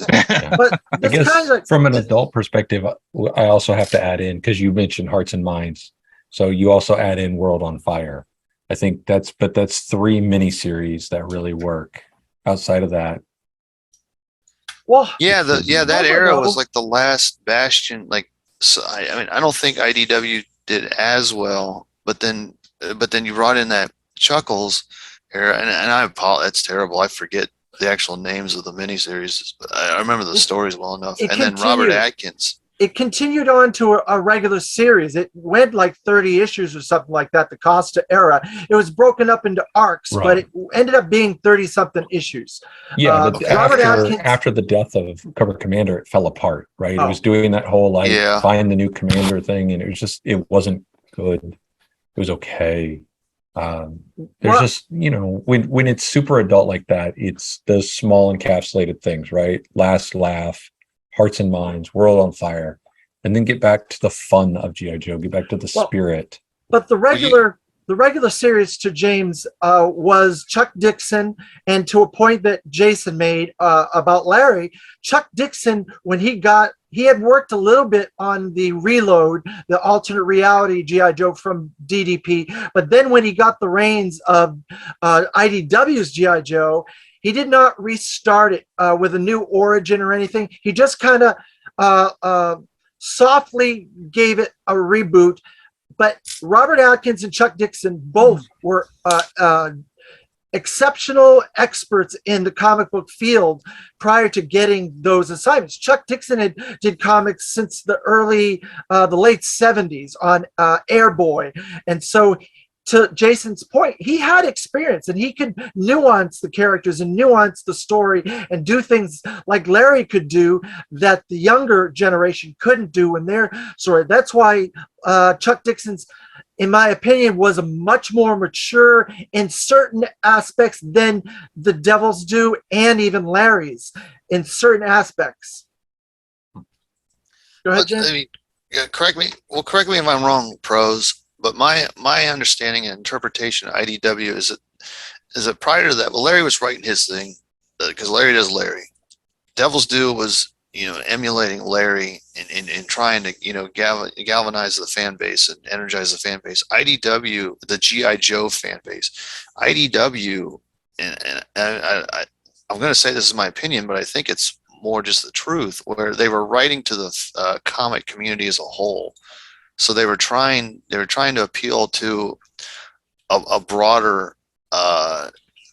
But I it's guess kind of like, from an adult perspective, I also have to add in, because you mentioned Hearts and Minds, so you also add in World on Fire. I think that's 3 miniseries that really work. Outside of that, well, that era was like the last bastion. Like, so, I don't think IDW did as well, but then you brought in that Chuckles era, and I apologize, that's terrible. I forget the actual names of the miniseries, but I remember the stories well enough. And then Robert Atkins. It continued on to a regular series. It went like 30 issues or something like that, the Costa era. It was broken up into arcs, Right. but it ended up being 30-something issues. yeah. But Robert Atkins- after the death of Cover Commander, it fell apart. Right, Oh. it was doing that whole Yeah. find the new commander thing, and it wasn't good. It was okay. There's Well- just when it's super adult like that, it's those small encapsulated things, right? Last Laugh, Hearts and Minds, World on Fire, and then get back to the fun of GI Joe, get back to the Well, spirit. But the regular series to James was Chuck Dixon, and to a point that Jason made about Larry, Chuck Dixon, when he had worked a little bit on the Reload, the alternate reality GI Joe from DDP, but then when he got the reins of IDW's GI Joe, he did not restart it with a new origin or anything. He just kind of softly gave it a reboot. But Robert Atkins and Chuck Dixon both were exceptional experts in the comic book field prior to getting those assignments. Chuck Dixon did comics since the late 70s on Airboy. And so, to Jason's point, he had experience, and he could nuance the characters and nuance the story and do things like Larry could do that the younger generation couldn't do in their story. That's why Chuck Dixon's, in my opinion, was a much more mature in certain aspects than the Devils do, and even Larry's in certain aspects. Go ahead, Jim. Correct me if I'm wrong, pros. But my understanding and interpretation of IDW is that prior to that, well, Larry was writing his thing, because Larry does Larry. Devil's Due was emulating Larry and trying to galvanize the fan base and energize the fan base. IDW, the GI Joe fan base, IDW, and I'm going to say this is my opinion, but I think it's more just the truth, where they were writing to the comic community as a whole. So they were trying to appeal to a broader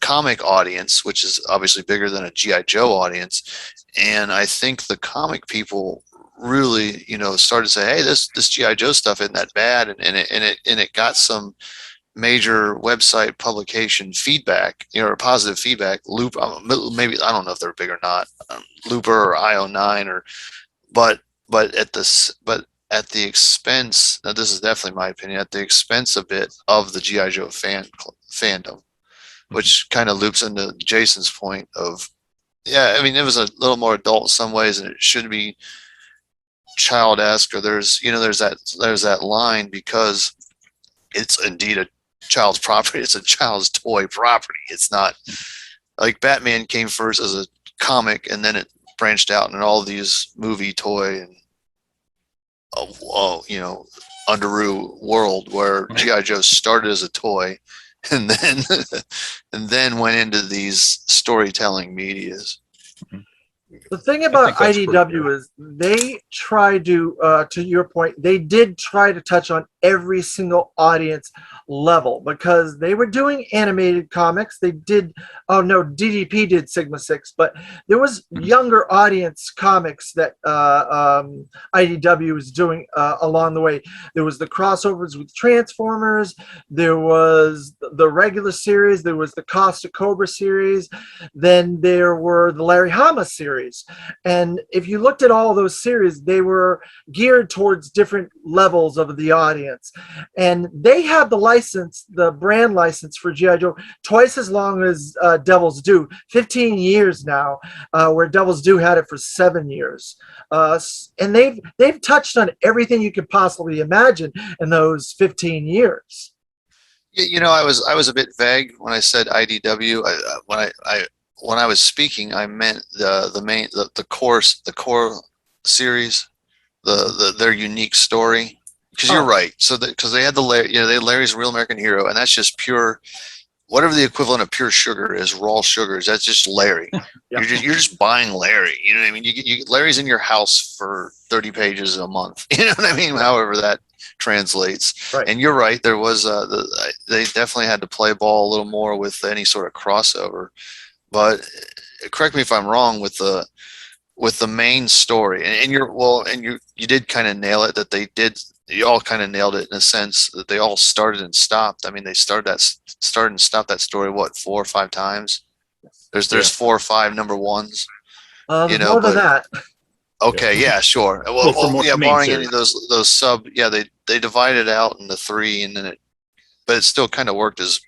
comic audience, which is obviously bigger than a GI Joe audience. And I think the comic people really, started to say, hey, this GI Joe stuff isn't that bad, and it got some major website publication feedback, positive feedback. Loop, maybe, I don't know if they're big or not, Looper or IO9, but at the expense, now this is definitely my opinion, at the expense a bit of the GI Joe fandom, which kind of loops into Jason's point of, yeah, I mean, it was a little more adult in some ways, and it should be child-esque, or there's that line, because it's indeed a child's property. It's a child's toy property. It's not like Batman came first as a comic, and then it branched out in all these movie, toy, and Underoos world, where GI Joe started as a toy, and then went into these storytelling medias. The thing about I think that's IDW is they try to your point, they did try to touch on every single audience level, because they were doing animated comics. They did, oh no, DDP did Sigma 6, but there was younger audience comics that IDW was doing along the way. There was the crossovers with Transformers, there was the regular series, there was the Costa Cobra series, then there were the Larry Hama series. And if you looked at all those series, they were geared towards different levels of the audience. And they have the license, the brand license for G.I. Joe, twice as long as Devil's Due, 15 years now, where Devil's Due had it for 7 years. And they've touched on everything you could possibly imagine in those 15 years. I was a bit vague when I said IDW. When I was speaking, I meant the core series, their unique story. Because you're right. So because they had they had Larry's Real American Hero, and that's just pure, whatever the equivalent of pure sugar is, raw sugars. That's just Larry. Yep. You're just buying Larry. You know what I mean? You Larry's in your house for 30 pages a month. You know what I mean? However that translates. Right. And you're right. There was they definitely had to play ball a little more with any sort of crossover. But correct me if I'm wrong with the main story. And you did kind of nail it, that they did. You all kind of nailed it in a sense that they all started and stopped. I mean, they started and stopped that story, what, 4 or 5 times? There's 4 or 5 number ones. More than that. Okay, yeah, sure. Well, yeah, barring any of those sub, yeah, they divided out into 3, and then but it still kind of worked as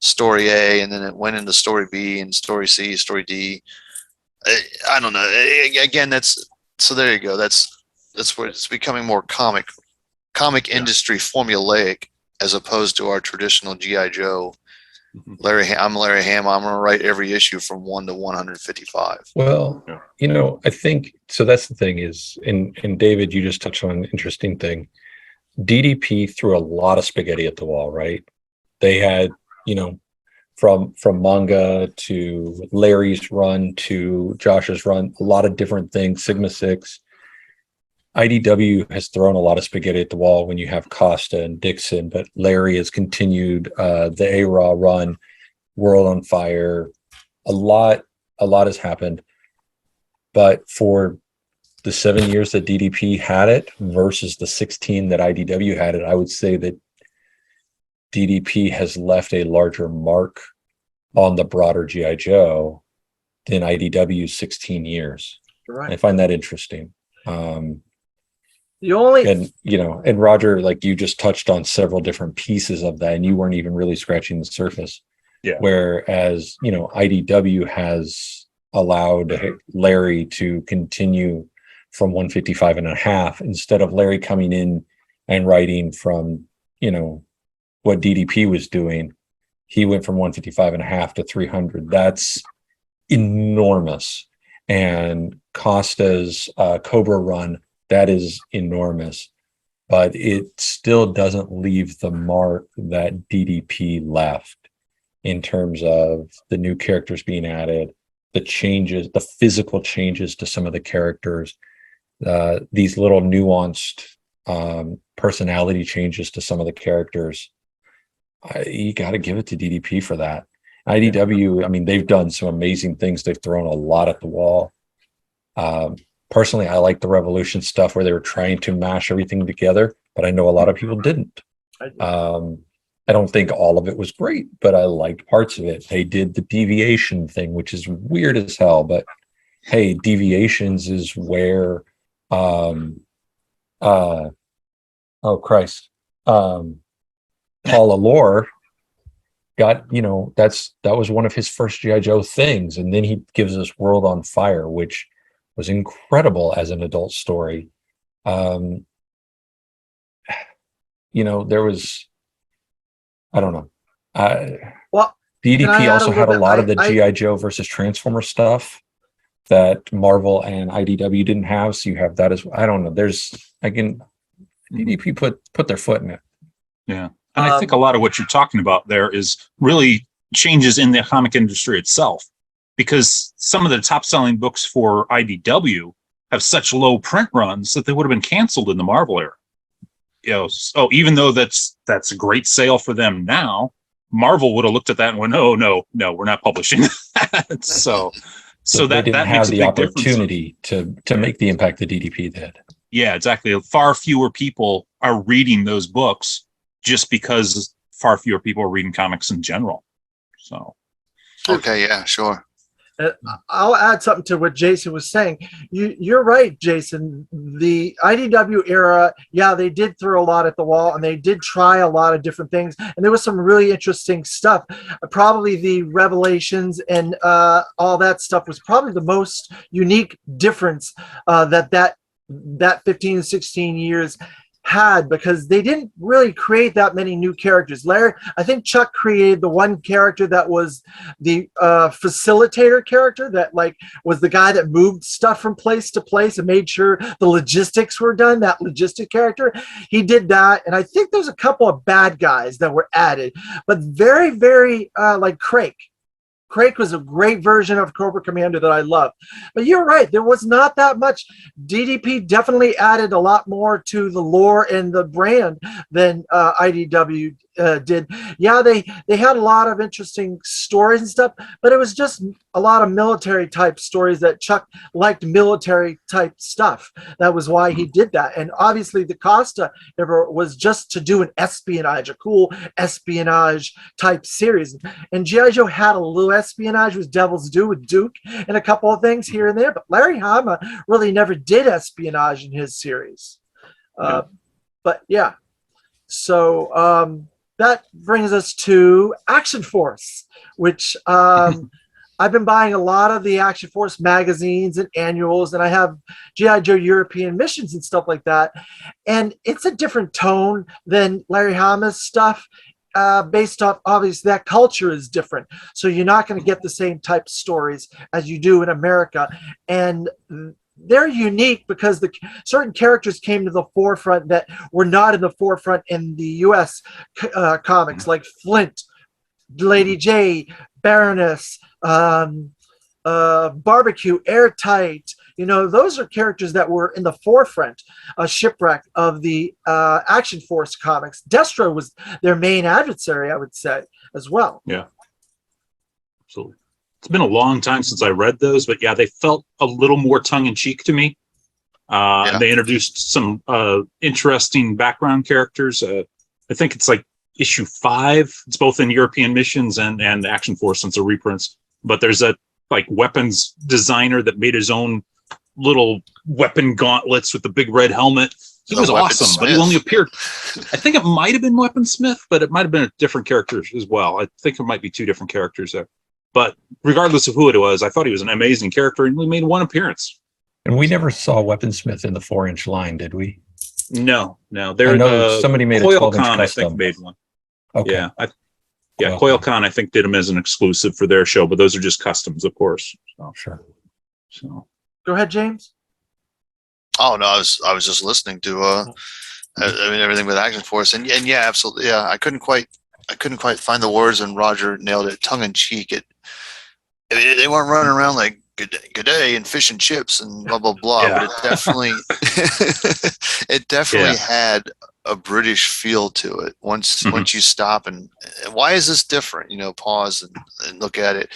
story A, and then it went into story B and story C, story D. I don't know. Again, so there you go. That's where it's becoming more comic industry formulaic, as opposed to our traditional GI Joe. I'm Larry Hama. I'm going to write every issue from 1 to 155. Well, I think so. That's the thing is, and David, you just touched on an interesting thing. DDP threw a lot of spaghetti at the wall, right? They had, from manga to Larry's run to Josh's run, a lot of different things. Sigma 6. IDW has thrown a lot of spaghetti at the wall when you have Costa and Dixon, but Larry has continued the A-Raw run, World on Fire. A lot has happened. But for the 7 years that DDP had it versus the 16 that IDW had it, I would say that DDP has left a larger mark on the broader G.I. Joe than IDW's 16 years. Right. I find that interesting. And Roger, like you just touched on several different pieces of that, and you weren't even really scratching the surface. Yeah. Whereas, IDW has allowed Larry to continue from 155 and a half, instead of Larry coming in and writing from, what DDP was doing. He went from 155 and a half to 300. That's enormous. And Costa's Cobra run, that is enormous, but it still doesn't leave the mark that DDP left in terms of the new characters being added, the changes, the physical changes to some of the characters, these little nuanced personality changes to some of the characters. You got to give it to DDP for that. IDW, I mean, they've done some amazing things. They've thrown a lot at the wall. Personally, I like the Revolution stuff where they were trying to mash everything together, but I know a lot of people didn't. I don't think all of it was great, but I liked parts of it. They did the deviation thing, which is weird as hell, but hey, deviations is where oh Christ. Paul Allure got, that was one of his first G.I. Joe things. And then he gives us World on Fire, which was incredible as an adult story. There was, I don't know. Well, DDP also had a lot of the I- G.I. Joe versus Transformer stuff that Marvel and IDW didn't have. So you have that as well. I don't know. DDP put their foot in it. Yeah. And I think a lot of what you're talking about there is really changes in the comic industry itself, because some of the top selling books for IDW have such low print runs that they would have been canceled in the Marvel era. So even though that's a great sale for them now, Marvel would have looked at that and went, "Oh no, we're not publishing that." So they that didn't makes have a the big opportunity to make the impact that DDP did. Yeah, exactly. Far fewer people are reading those books just because far fewer people are reading comics in general. So, Okay, yeah, sure. I'll add something to what Jason was saying. You're right, Jason. The IDW era, yeah, they did throw a lot at the wall, and they did try a lot of different things, and there was some really interesting stuff. Probably the Revelations and all that stuff was probably the most unique difference that 15, 16 years had, because they didn't really create that many new characters. I think Chuck created the one character that was the facilitator character, that was the guy that moved stuff from place to place and made sure the logistics were done. That logistic character, he did that. And I think there's a couple of bad guys that were added, but very, very like Crake. Crake was a great version of Cobra Commander that I love. But you're right, there was not that much. DDP definitely added a lot more to the lore and the brand than IDW did. Yeah, they had a lot of interesting stories and stuff, but it was just a lot of military type stories that Chuck liked, military type stuff. That was why he did that. And obviously the Costa ever was just to do an espionage, a cool espionage type series. And G.I. Joe had a little espionage with Devil's Due with Duke and a couple of things here and there, but Larry Hama really never did espionage in his series. But yeah, so that brings us to Action Force, which I've been buying a lot of the Action Force magazines and annuals, and I have G.I. Joe European Missions and stuff like that. And it's a different tone than Larry Hama's stuff. Based off, obviously, that culture is different. So you're not going to get the same type of stories as you do in America. And they're unique because certain characters came to the forefront that were not in the forefront in the U.S. Comics, like Flint, Lady J, Baroness, Barbecue, Airtight. Those are characters that were in the forefront, Shipwreck of the Action Force comics. Destro was their main adversary, I would say, as well. Yeah. Absolutely. It's been a long time since I read those, but yeah, they felt a little more tongue-in-cheek to me. They introduced some interesting background characters. I think it's like issue 5. It's both in European Missions and Action Force, since they're reprints. But there's a weapons designer that made his own little weapon gauntlets with the big red helmet. He was awesome, but he only appeared. I think it might have been Weaponsmith, but it might have been a different character as well. I think it might be 2 different characters there. But regardless of who it was, I thought he was an amazing character, and he made one appearance. And we never saw Weaponsmith in the 4-inch line, did we? No. I know somebody made a 12-inch Coilcon, I custom. think, made one. Okay. Yeah, Coilcon, I think, did them as an exclusive for their show, but those are just customs, of course. Sure. So Go ahead, James. Oh no, I was just listening to everything with Action Force, and yeah, absolutely, yeah. I couldn't quite find the words, and Roger nailed it. Tongue in cheek. They weren't running around like good day and fish and chips and blah blah blah. Yeah. But it definitely had a British feel to it. Once Mhm. once you stop and why is this different? You know, pause and look at it.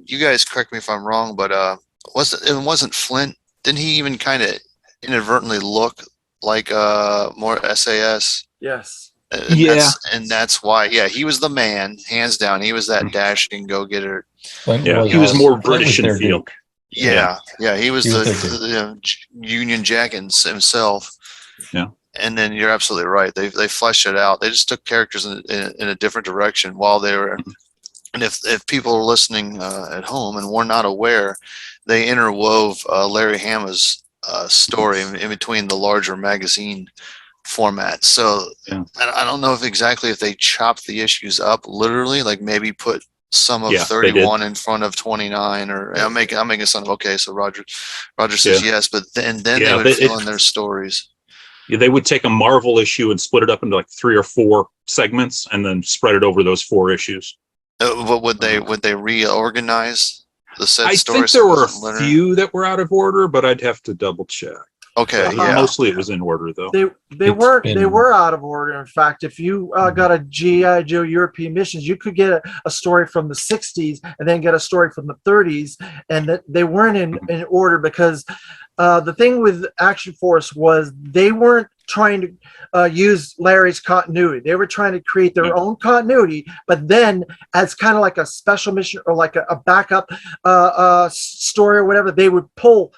You guys correct me if I'm wrong, but wasn't Flint? Didn't he even kind of inadvertently look like more SAS? Yes. And Yeah. that's why. Yeah, he was the man, hands down. He was that dashing go getter. Flint Yeah, was, he was more Flint British was in their feel. Duke. Yeah, he was He was the, their Duke. Union Jack himself. Yeah. And then you're absolutely right. They fleshed it out. They just took characters in a different direction while they were. And if people are listening at home and were not aware, they interwove Larry Hama's story in between the larger magazine formats. So Yeah. I don't know if they chopped the issues up literally, like maybe put some of Yeah, they did. 31 in front of 29, or I'm making some. Okay, so Roger says yes, but then they Yeah, would fill in their stories. Yeah, they would take a Marvel issue and split it up into like 3 or 4 segments and then spread it over those 4 issues. But would they reorganize the said I story? think so there it were wasn't a linear? few that were out of order, but I'd have to double check. Okay, Yeah. yeah. Mostly it was in order though. They It's were been- out of order. In fact, if you got a GI Joe European Missions, you could get a story from the 60s and then get a story from the 30s, and that they weren't in order because the thing with Action Force was they weren't trying to use Larry's continuity. They were trying to create their own continuity, but then as kind of like a special mission or like a backup story or whatever, they would pull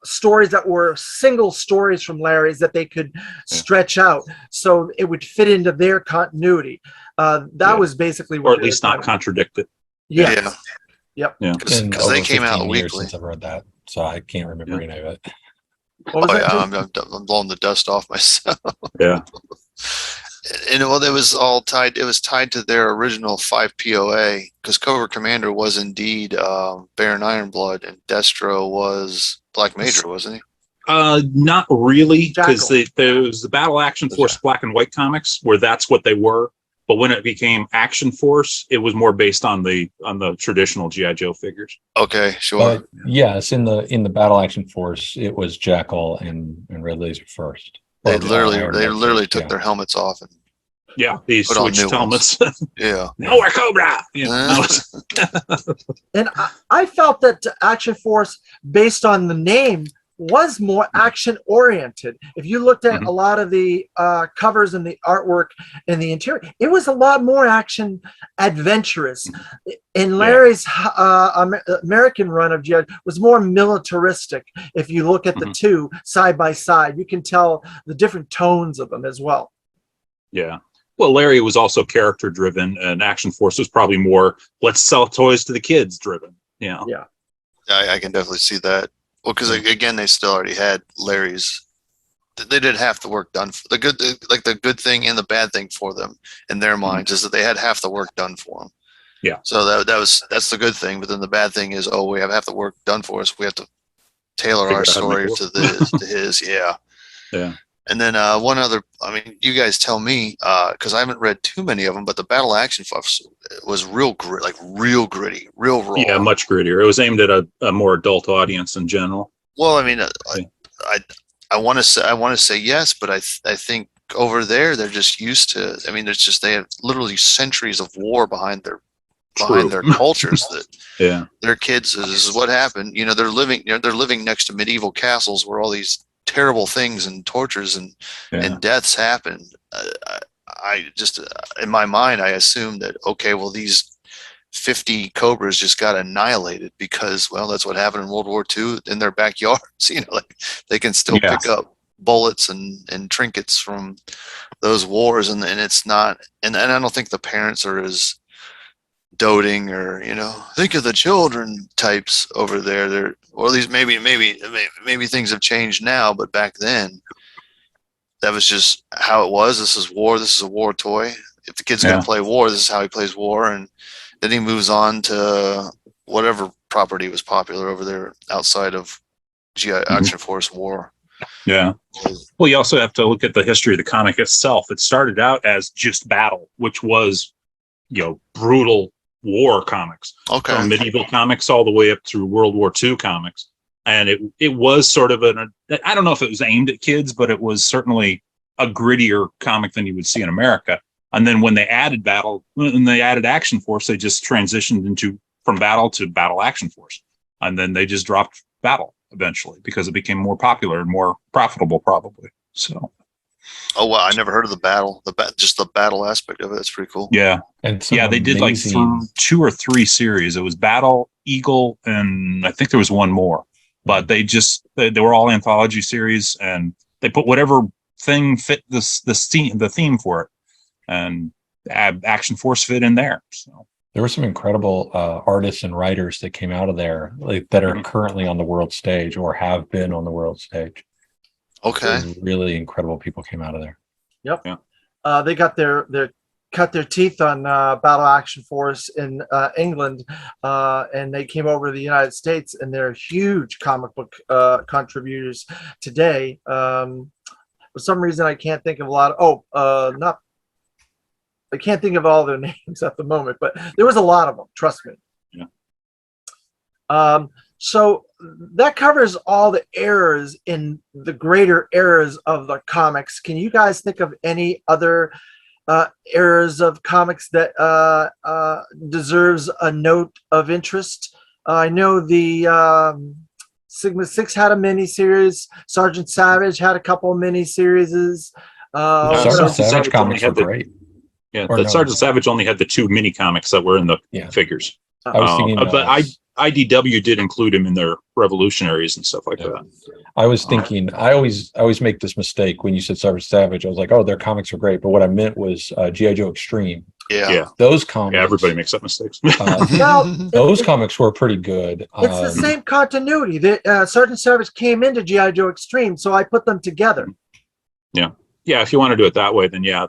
stories that were single stories from Larry's that they could stretch out so it would fit into their continuity. That was basically what Or at least not contradict it. Yeah. Yeah, Yeah. because been they over came out 15 years weekly. since I've read that, so I can't remember any of it. What was Oh that, yeah, Jim? I'm blowing the dust off myself. Yeah. And well, it was all tied. It was tied to their original 5 POA because Cobra Commander was indeed Baron Ironblood, and Destro was Black Major, wasn't he? Not really, because Jackal. there was the Battle Action Force black and white comics where that's what they were. But when it became Action Force, it was more based on the traditional GI Joe figures. Okay, sure. But yes, in the Battle Action Force, it was Jackal and Red Laser first. They Or, literally Iron Man first, took yeah. their helmets off and Yeah, they Put on new switched helmets. yeah. No, we're Cobra. You know, And I felt that Action Force, based on the name, was more action oriented. If you looked at a lot of the covers and the artwork and the interior, it was a lot more action adventurous. In Larry's American run of GI was more militaristic. If you look at the two side by side, you can tell the different tones of them as well. yeah. Well, Larry was also character driven, and Action Force was probably more let's sell toys to the kids driven. Yeah. Yeah. I can definitely see that. Well, because again, they still already had Larry's. They did half the work done. The good thing and the bad thing for them in their minds is that they had half the work done for them. Yeah. So that's the good thing. But then the bad thing is, we have half the work done for us. We have to tailor Figure our out how to story make to his. Yeah. Yeah. And then one other, I mean, you guys tell me, because I haven't read too many of them, but the Battle Action Force was real gritty, real raw. Yeah, much grittier. It was aimed at a more adult audience in general. Well, I mean, I want to say yes, but I think over there they're just used to. I mean, they have literally centuries of war behind their cultures that Yeah. their kids. This is what happened. You know, they're living next to medieval castles where all these terrible things and tortures and deaths happen. I just in my mind I assumed that well, these 50 Cobras just got annihilated because that's what happened in World War II in their backyards. You know, like they can still pick up bullets and trinkets from those wars, and it's not. And I don't think the parents are as doting or think of the children types over there. Or at least maybe things have changed now, but back then that was just how it was. This is war. This is a war toy. If the kid's gonna play war, this is how he plays war. And then he moves on to whatever property was popular over there outside of GI Action Force War. Yeah. Well, you also have to look at the history of the comic itself. It started out as just battle, which was, brutal war comics. Okay. From medieval comics all the way up through World War II comics. And it was sort of I don't know if it was aimed at kids, but it was certainly a grittier comic than you would see in America. And then when they added Action Force, they just transitioned from Battle to Battle Action Force. And then they just dropped Battle eventually because it became more popular and more profitable, probably. So, Oh wow, I never heard of the battle. Just the battle aspect of it. That's pretty cool. yeah. And some Yeah, they did like amazing- 2 or 3 series. It was Battle, Eagle, and I think there was one more. But they were all anthology series, and they put whatever thing fit the theme for it, and Action Force fit in there. So there were some incredible artists and writers that came out of there, like, that are Mhm. currently on the world stage or have been on the world stage. Okay. Some really incredible people came out of there. They got cut their teeth on Battle Action Force in England, and they came over to the United States, and they're huge comic book contributors today. For some reason, I can't think of a lot of. I can't think of all their names at the moment, but there was a lot of them. Trust me. Yeah. So that covers all the eras in the greater eras of the comics. Can you guys think of any other eras of comics that deserves a note of interest? I know the Sigma 6 had a mini series. Sergeant Savage had a couple of mini series. Sergeant Sergeant Savage Savage comics were only had great. yeah, Or the no. Sergeant Savage only had the 2 mini comics that were in the Yeah. figures. I was thinking, But IDW did include him in their Revolutionaries and stuff like Yeah. that. I was thinking, I always make this mistake when you said Sergeant Savage. I was like, oh, their comics are great, but what I meant was G.I. Joe Extreme. Yeah. Yeah. Those comics, Yeah, everybody makes that mistakes. Well, those comics were pretty good. it's the same continuity. Sergeant Savage came into G.I. Joe Extreme, so I put them together. Yeah, if you want to do it that way, then yeah,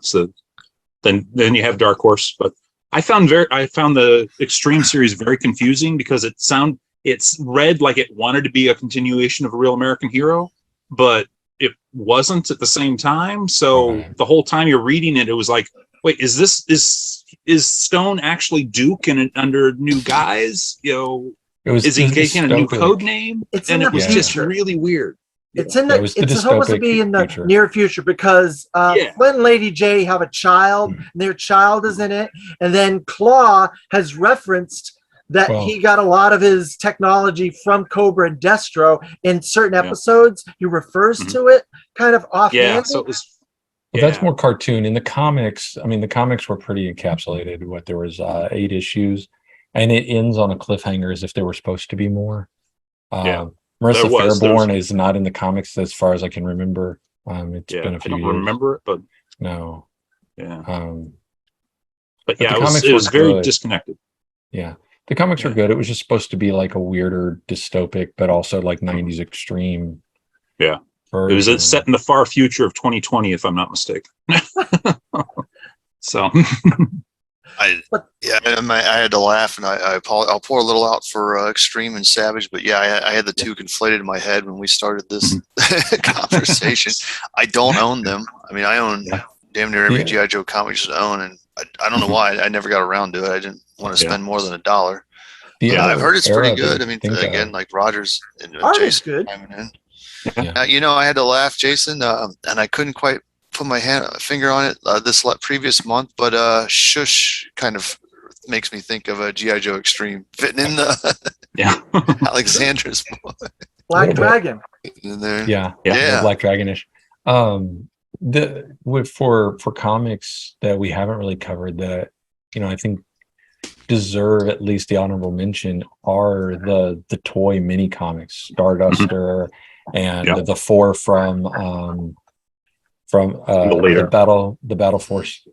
then you have Dark Horse. But I found the Extreme series very confusing because it's read like it wanted to be a continuation of A Real American Hero, but it wasn't at the same time. So Okay. the whole time you're reading it, it was like, wait, is Stone actually Duke and under new guys? It was Is he taking a new dystopic. code name? It's And in it the was just future. really weird. It's in Yeah, the. it was the It's supposed to dystopic be in the future. near future because Yeah. Flynn and Lady J have a child, and their child is in it, and then Claw has referenced that Well- he got a lot of his technology from Cobra and Destro in certain Yeah. episodes. He refers Mhm. to it kind of offhand. Yeah, so it was. Well, that's more cartoon. In the comics, I mean, the comics were pretty encapsulated. There was 8 issues, and it ends on a cliffhanger as if there were supposed to be more. Yeah. Marissa There Fairborn is not in the comics as far as I can remember. It's Yeah, been a I few don't years. remember it, but No. yeah. But But yeah, the it was comics were very good. disconnected. Yeah. The comics were Yeah. good. It was just supposed to be like a weirder dystopic, but also like 90s extreme. Yeah. It was version. set in the far future of 2020, if I'm not mistaken. So I had to laugh, and I'll pour a little out for Extreme and Savage, but yeah, I had the two conflated in my head when we started this conversation. I don't own them. I mean, I own Yeah. damn near every Yeah. G.I. Joe comic you should own, and I don't know why I never got around to it. I didn't want to Yeah. spend more than $1. The Yeah, I've other heard it's pretty era that good. you I mean, think again, of- like Rogers and Art is Jason good. chiming in. Yeah. I had to laugh, Jason, and I couldn't quite put my finger on it this previous month, but Shush kind of makes me think of a G.I. Joe Extreme fitting in the yeah. Alexander's Black Little bit. Dragon. in there. Yeah, Yeah. Black Dragonish. For comics that we haven't really covered that I think deserve at least the honorable mention are the toy mini comics, Starduster and Yeah. the 4 from later. the Battle Force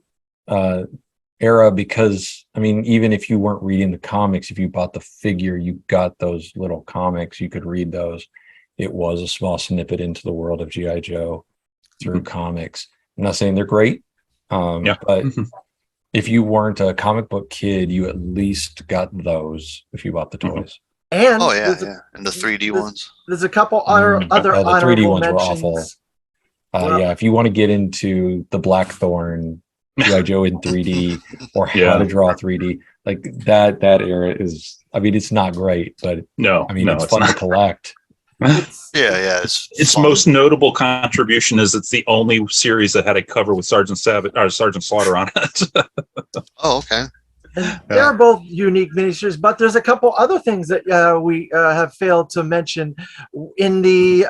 era, because I mean, even if you weren't reading the comics, if you bought the figure, you got those little comics, you could read those. It was a small snippet into the world of G.I. Joe through comics. I'm not saying they're great, Yeah. but if you weren't a comic book kid, you at least got those if you bought the Mhm. toys. And Oh, yeah, there's, yeah. And the 3D there's- ones. there's a couple other Oh, the 3D honorable ones were mentions. awful. Well- Yeah, if you want to get into the Blackthorn, G.I. Joe in 3D, or how Yeah. to draw 3D, like that era is, I mean, it's not great, but No, I mean, no, it's it's fun to not. collect. Yeah, Its fun. most notable contribution is it's the only series that had a cover with Sergeant Savage or Sergeant Slaughter on it. Oh, okay. And they're both unique miniseries, but there's a couple other things that we have failed to mention. In the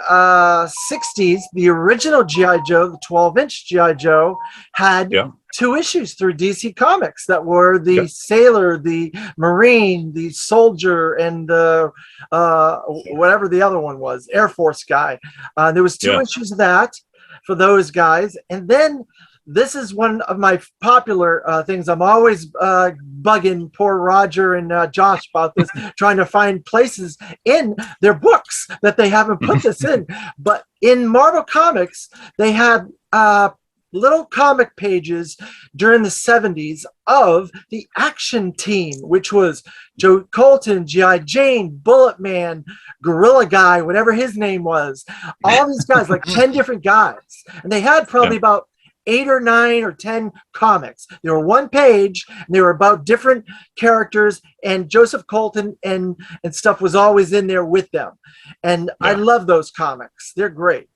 60s, the original G.I. Joe, the 12-inch G.I. Joe, had Yeah. 2 issues through DC Comics that were the Yep. Sailor, the Marine, the Soldier, and the whatever the other one was, Air Force guy. There was 2 Yeah. issues of that for those guys. And then this is one of my popular things. I'm always bugging poor Roger and Josh about this, trying to find places in their books that they haven't put this in. But in Marvel Comics, they had little comic pages during the 70s of the Action Team, which was Joe Colton, G.I. Jane, Bullet Man, Gorilla Guy, whatever his name was. All these guys, like 10 different guys. And they had probably about 8 or 9 or 10 comics. They were one page, and they were about different characters, and Joseph Colton and stuff was always in there with them. And I love those comics. They're great.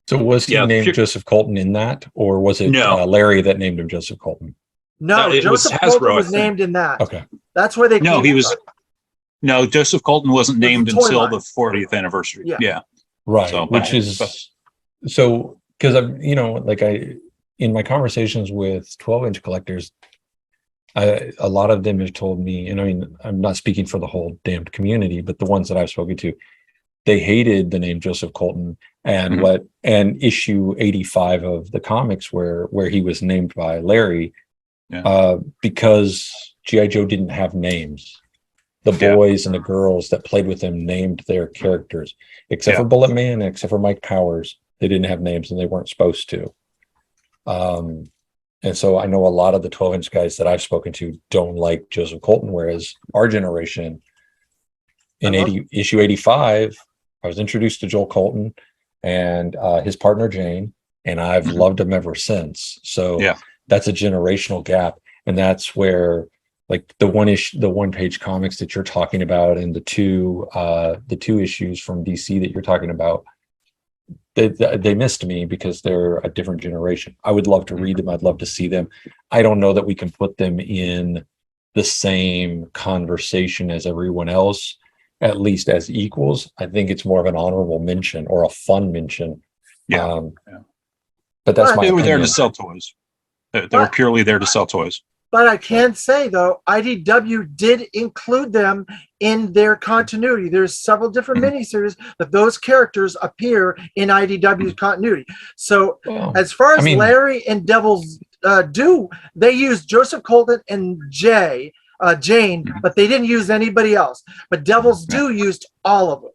So was he Yeah, named pure- Joseph Colton in that, or was it No. Larry that named him Joseph Colton? No, No, it was Joseph Hasbro, Colton I was think. named in that. Okay. That's where they No, came he was. from. No, Joseph Colton wasn't It was named a toy until line. the 40th anniversary. Yeah. Yeah. Right. So, Which is so because I'm, like in my conversations with 12-inch collectors, a lot of them have told me, and I mean, I'm not speaking for the whole damned community, but the ones that I've spoken to, they hated the name Joseph Colton and Mhm. and issue 85 of the comics where he was named by Larry, Yeah. because G.I. Joe didn't have names. The boys and the girls that played with him named their characters, except for Bullet Man, except for Mike Powers. They didn't have names and they weren't supposed to. And so I know a lot of the 12-inch guys that I've spoken to don't like Joseph Colton, whereas our generation in issue 85, I was introduced to Joel Colton and his partner Jane, and I've loved him ever since. So that's a generational gap, and that's where like the one page comics that you're talking about and the two issues from DC that you're talking about, they missed me because they're a different generation. I would love to read them. I'd love to see them. I don't know that we can put them in the same conversation as everyone else, at least as equals. I think it's more of an honorable mention or a fun mention. But that's my They were there opinion. to sell toys. They were purely there to sell toys. But I can say, though, IDW did include them in their continuity. There's several different miniseries that those characters appear in IDW's continuity. So as far as Larry and Devils do, they used Joseph Colton and Jane, but they didn't use anybody else. But Devils do used all of them.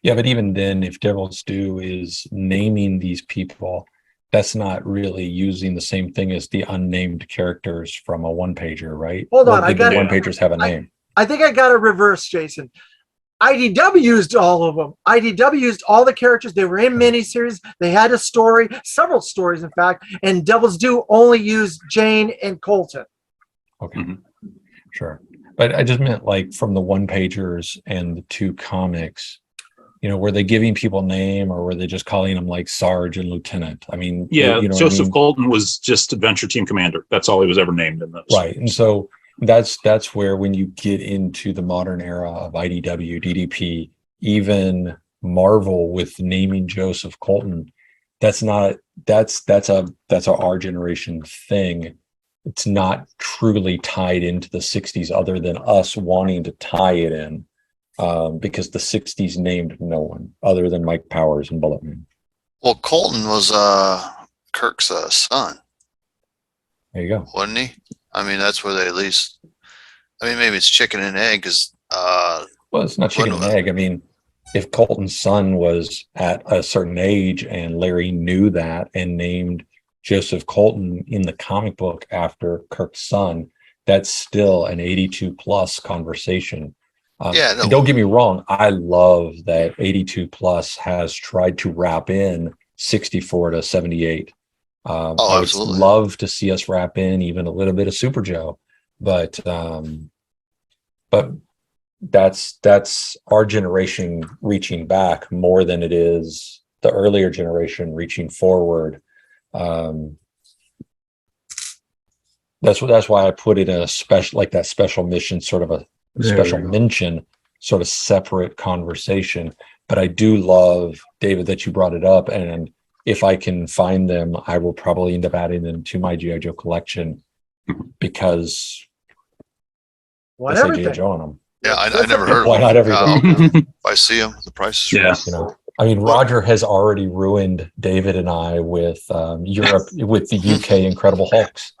Yeah, but even then, if Devil's Due is naming these people, that's not really using the same thing as the unnamed characters from a one-pager, right? Hold on, Or I did got the it. one-pagers have a name? I think I got a reverse, Jason. IDW used all of them. IDW used all the characters. They were in miniseries. They had a story, several stories, in fact. And Devil's Due only used Jane and Colton. Okay, sure. But I just meant like from the one-pagers and the two comics, were they giving people name or were they just calling them like Sarge and Lieutenant? I mean, Joseph Colton was just Adventure Team Commander. That's all he was ever named in those. Right. And so that's where when you get into the modern era of IDW, DDP, even Marvel with naming Joseph Colton, that's our generation thing. It's not truly tied into the 60s other than us wanting to tie it in. Because the 60s named no one other than Mike Powers and Bullet Man. Well, Colton was Kirk's son. There you go. Wasn't he? I mean, that's where they at least. I mean, maybe it's chicken and egg because. Well, it's not chicken and egg. I mean, if Colton's son was at a certain age and Larry knew that and named Joseph Colton in the comic book after Kirk's son, that's still an 82 plus conversation. And don't get me wrong, I love that 82 plus has tried to wrap in 64 to 78. I would absolutely love to see us wrap in even a little bit of Super Joe, but that's our generation reaching back more than it is the earlier generation reaching forward. That's why I put it in a special, like that special mission, sort of a There special we go. mention, sort of separate conversation. But I do love, David, that you brought it up, and if I can find them, I will probably end up adding them to my GI Joe collection because Want they say GI everything. Joe on them. Yeah, I never heard of Why them. not everything? If I see them, the price is Yeah. right. You know, I mean, Roger has already ruined David and I with Europe, with the UK Incredible Hulks.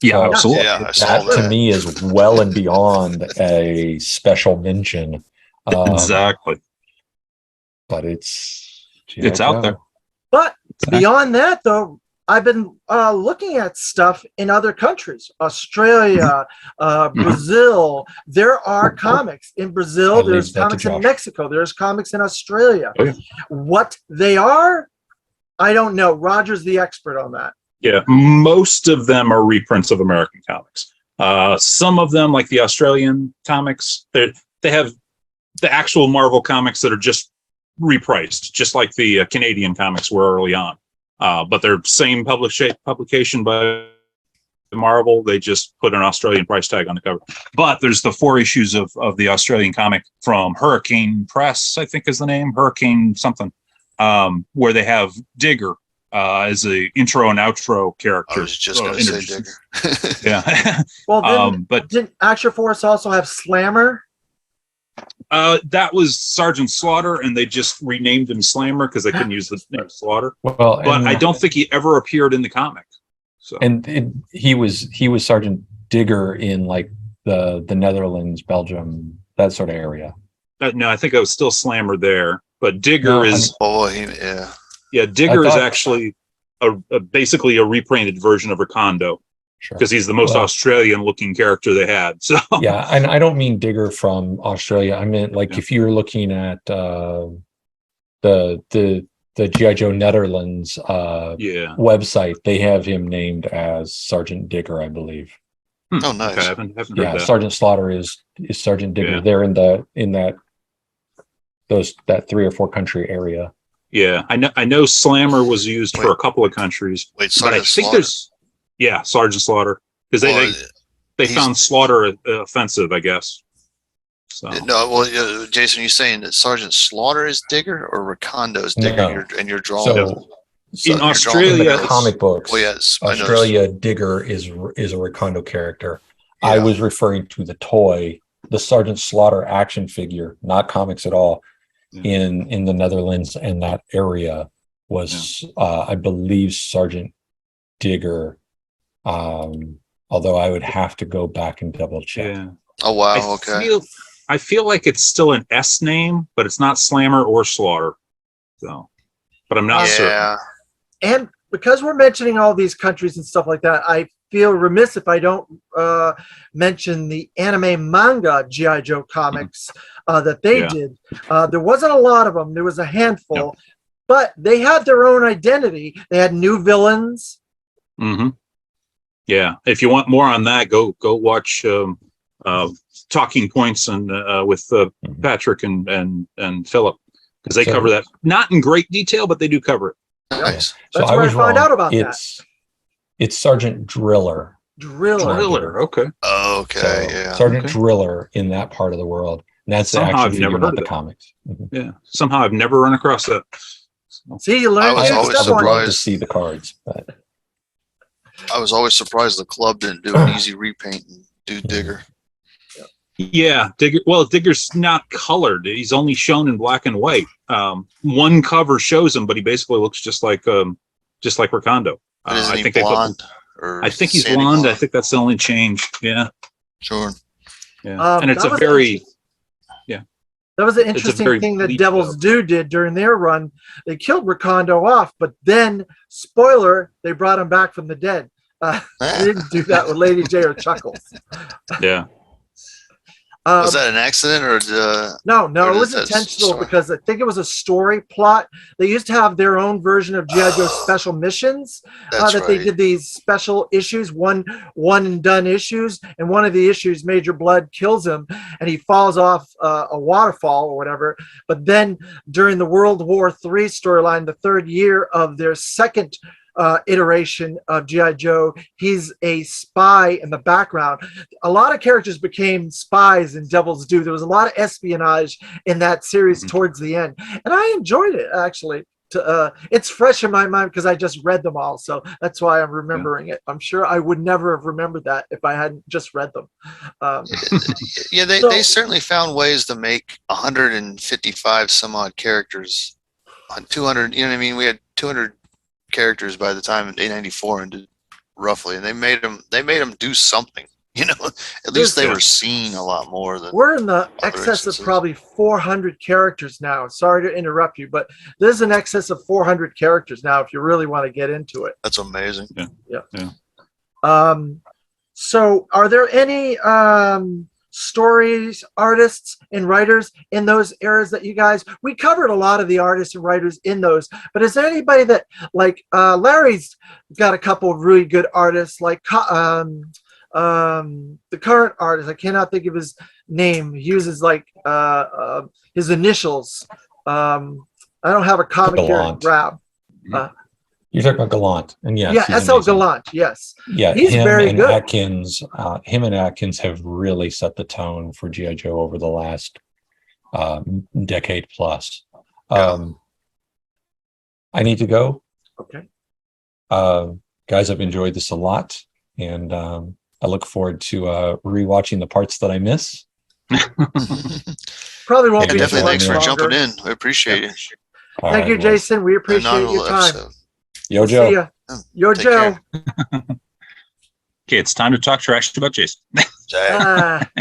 Yeah, So absolutely. Yeah, I saw That to that. me is well and beyond a special mention. Exactly. But it's G.I. It's out Joe. there. But Exactly. beyond that, though, I've been looking at stuff in other countries, Australia, Brazil. There are comics in I Brazil. leave There's that to comics in Josh. Mexico. There's comics in Australia. Oh, yeah. What they are, I don't know. Roger's the expert on that. Yeah, most of them are reprints of American comics. Some of them, like the Australian comics, they have the actual Marvel comics that are just repriced, just like the Canadian comics were early on. But they're same publication by Marvel. They just put an Australian price tag on the cover. But there's the 4 issues of the Australian comic from Hurricane Press, I think is the name, Hurricane something, where they have Digger as a intro and outro character. I was just going to say introduced. Digger. Yeah. Well, then, But didn't Action Force also have Slammer? that was Sergeant Slaughter, and they just renamed him Slammer because they couldn't use the name Slaughter. Well, But and, I don't think he ever appeared in the comic. So he was Sergeant Digger in like the Netherlands, Belgium, that sort of area. no, I think I was still Slammer there. But Digger No, is Oh, yeah. Digger I is thought- actually basically a reprinted version of Recondo Sure. because he's the most Well- Australian looking character they had. So Yeah, and I don't mean Digger from Australia. I meant like Yeah. if you're looking at the GI Joe Netherlands yeah. website, they have him named as Sergeant Digger, I believe. Oh, nice. Okay, I haven't heard Yeah, that. Sergeant Slaughter is Sergeant Digger. Yeah. They're in that 3 or 4 country area. Yeah, I know Slammer was used for a couple of countries, Wait, but I Sergeant think Slaughter? Sergeant Slaughter because Well, they he's- found Slaughter offensive, I guess. So no, well, Jason, you saying that Sergeant Slaughter is Digger or Recondo is Digger? No. And you're drawing. So in you're drawing Australia, in the it's- comic books, Well, yes, I know. Australia Digger is a Recondo character. I Yeah. was referring to the toy, the Sergeant Slaughter action figure, not comics at all. Yeah. In the Netherlands and that area was I believe Sergeant Digger. Although I would have to go back and double check. yeah. Oh, wow. Okay. I feel like it's still an S name, but it's not Slammer or Slaughter. So, but I'm not certain. Yeah. And because we're mentioning all these countries and stuff like that, I feel remiss if I don't mention the anime manga G.I. Joe comics that they Yeah. did. There wasn't a lot of them. There was a handful, but they had their own identity. They had new villains. Mm-hmm. Yeah. If you want more on that, go watch Talking Points and with Patrick and Philip because they So- cover that not in great detail, but they do cover it. Nice. That's where I found out about that. It's Sergeant Driller. Driller. Driller. Okay. Okay. So, Yeah. Sergeant Okay. Driller in that part of the world. And that's the Somehow action I've figure, never not heard the of it. comics. Mhm. Yeah. Somehow I've never run across that. So, See, you learned I was I always would stuff on love it. to surprised. see the cards, but I was always surprised the club didn't do an easy repaint and do Digger. yeah. Digger's not colored. He's only shown in black and white. One cover shows him, but he basically looks just like Recondo. But isn't I he think they put- blonde? Or I think he's sandy blonde. I think that's the only change. Yeah. Sure. Yeah. And it's that a was very That was an It's a interesting very thing that bleak Devils joke. Do did during their run. They killed Recondo off, but then, spoiler, they brought him back from the dead. They didn't do that with Lady J or Chuckles. yeah. Was that an accident or No, or it was is that intentional story? because I think it was a story plot. They used to have their own version of G.I. Joe special missions that's that they right. did these special issues, one and done issues. And one of the issues, Major Blood kills him and he falls off a waterfall or whatever. But then during the World War III storyline, the third year of their second iteration of G.I. Joe, he's a spy in the background. A lot of characters became spies in Devil's Due. There was a lot of espionage in that series towards the end, and I enjoyed it actually. It's fresh in my mind because I just read them all, so that's why I'm remembering it. I'm sure I would never have remembered that if I hadn't just read them. Yeah, they So- certainly found ways to make 155 some odd characters on 200. You know what I mean? We had 200 characters by the time in 94 and roughly, and they made them do something. You know, at least they were seen a lot more than. We're in the other excess instances. of probably 400 characters now. Sorry to interrupt you, but there's an excess of 400 characters now if you really want to get into it. That's amazing. So are there any stories, artists, and writers in those eras that you guys, we covered a lot of the artists and writers in those, but is there anybody that, like Larry's got a couple of really good artists, like the current artist, I cannot think of his name. He uses like his initials. I don't have a comic here to Gallant. grab. You're talking about Gallant, and yes, Yeah, he's S.L. amazing. Gallant, yes. Yeah, He's him very and good. Atkins, him and Atkins have really set the tone for G.I. Joe over the last decade plus. I need to go. Okay. Guys, I've enjoyed this a lot, and I look forward to rewatching the parts that I miss. Probably won't Yeah, be definitely. too Thanks for much jumping longer. in. I appreciate it. All Thank right, you, well, Jason. We appreciate your Phenomenal time. episode. Yo, See Joe. ya. Yo, Take Joe. care. Okay, it's time to talk trash about Jason. Jack.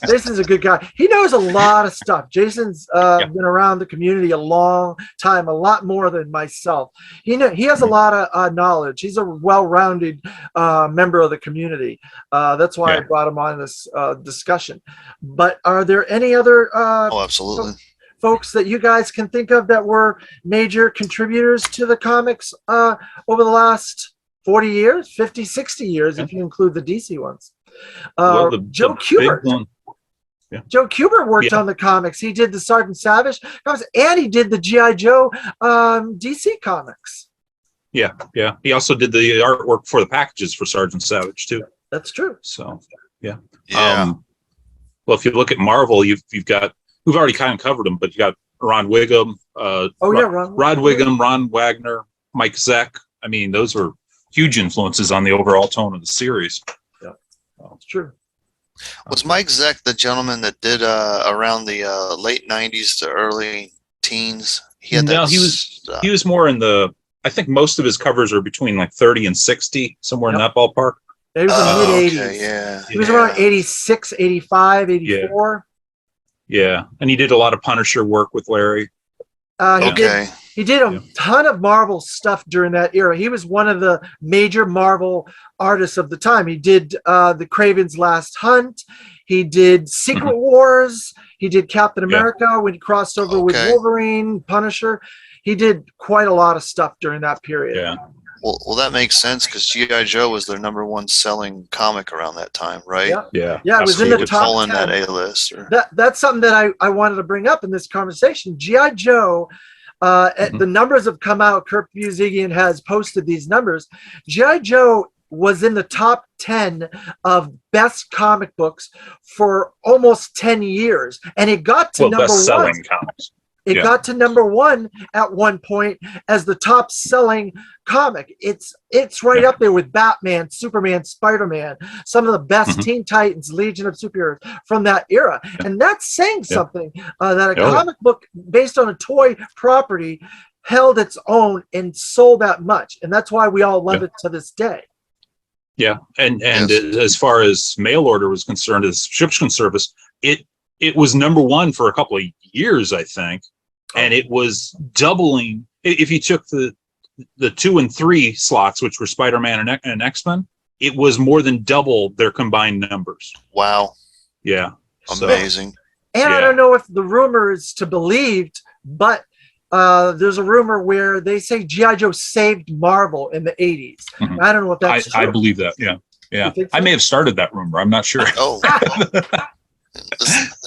Jason's a good guy. He knows a lot of stuff. Jason's been around the community a long time, a lot more than myself. He has a lot of knowledge. He's a well-rounded member of the community. That's why I brought him on this discussion. But are there any other Oh, absolutely. folks that you guys can think of that were major contributors to the comics over the last 40 years, 50, 60 years, if you include the DC ones? Joe Kubert. Joe Kubert worked on the comics. He did the Sergeant Savage comics, and he did the G.I. Joe DC comics. Yeah. He also did the artwork for the packages for Sergeant Savage too. That's true. So yeah. Yeah. Well, if you look at Marvel, you've got, we've already kind of covered them, but you got Ron Wiggum, Ron Wiggum, Ron Wagner, Mike Zeck. I mean, those were huge influences on the overall tone of the series. It's true. Was Mike Zeck the gentleman that did around the late 90s to early teens? He had No, he was more in the, I think most of his covers are between like 30 and 60, somewhere in that ballpark. He was in the mid 80s. Okay, yeah. He was around 86, 85, 84. Yeah. And he did a lot of Punisher work with Larry. He did a ton of Marvel stuff during that era. He was one of the major Marvel artists of the time. He did the Kraven's Last Hunt. He did Secret Wars. He did Captain America when he crossed over with Wolverine, Punisher. He did quite a lot of stuff during that period. Yeah. Well, that makes sense because G.I. Joe was their #1 selling comic around that time, right? Yeah, it was in the top fall in 10. that A-list. Or... That's something that I wanted to bring up in this conversation. G.I. Joe, the numbers have come out. Kurt Busigian has posted these numbers. G.I. Joe was in the top 10 of best comic books for almost 10 years. And it got to number best-selling one. comics. It got to number one at one point as the top selling comic. It's right up there with Batman, Superman, Spider-Man, some of the best Teen Titans, Legion of Superheroes from that era. And that's saying something that a comic book based on a toy property held its own and sold that much. And that's why we all love it to this day. Yeah. And as far as mail order was concerned, as subscription service, it was #1 for a couple of years, I think. And it was doubling. If you took the 2 and 3 slots, which were Spider-Man and X-Men, it was more than double their combined numbers. Wow. Yeah. So, Amazing. And I Yeah. don't know if the rumor is to believed, but there's a rumor where they say G.I. Joe saved Marvel in the 80s. Mhm. I don't know if that's true. I believe that. Yeah. Yeah. You think I so? may have started that rumor. I'm not sure. Oh,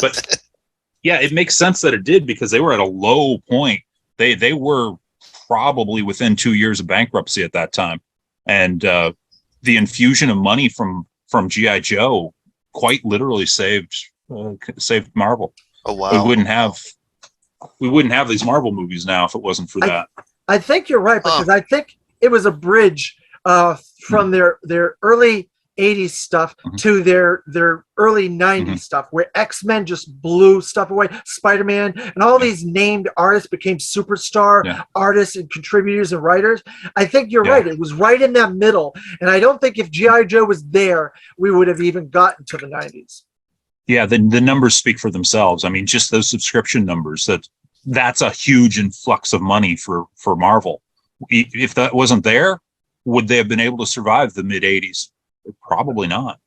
But yeah, it makes sense that it did because they were at a low point. They were probably within 2 years of bankruptcy at that time, and the infusion of money from GI Joe quite literally saved Marvel. oh wow. We wouldn't have these Marvel movies now if it wasn't for that. I think you're right, because I think it was a bridge from their early 80s stuff Mhm. to their early 90s stuff, where X-Men just blew stuff away, Spider-Man, and all these named artists became superstar artists and contributors and writers. I think you're right. It was right in that middle. And I don't think if G.I. Joe was there, we would have even gotten to the 90s. Yeah, the numbers speak for themselves. I mean, just those subscription numbers, that's a huge influx of money for Marvel. If that wasn't there, would they have been able to survive the mid 80s? Probably not.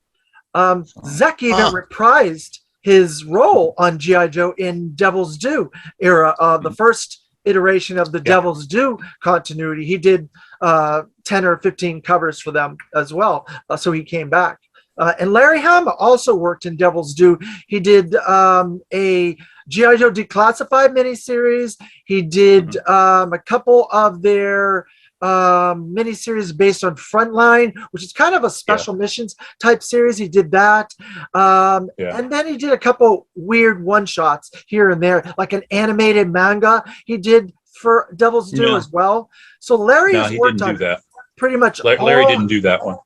Zek even reprised his role on G.I. Joe in Devil's Due era, the first iteration of the Devil's Due continuity. He did 10 or 15 covers for them as well, so he came back. And Larry Hama also worked in Devil's Due. He did a G.I. Joe Declassified miniseries. He did a couple of their miniseries based on Frontline, which is kind of a special missions type series. He did that. And then he did a couple weird one-shots here and there, like an animated manga he did for Devil's Due as well. So Larry has worked on that. pretty much Larry didn't do that one.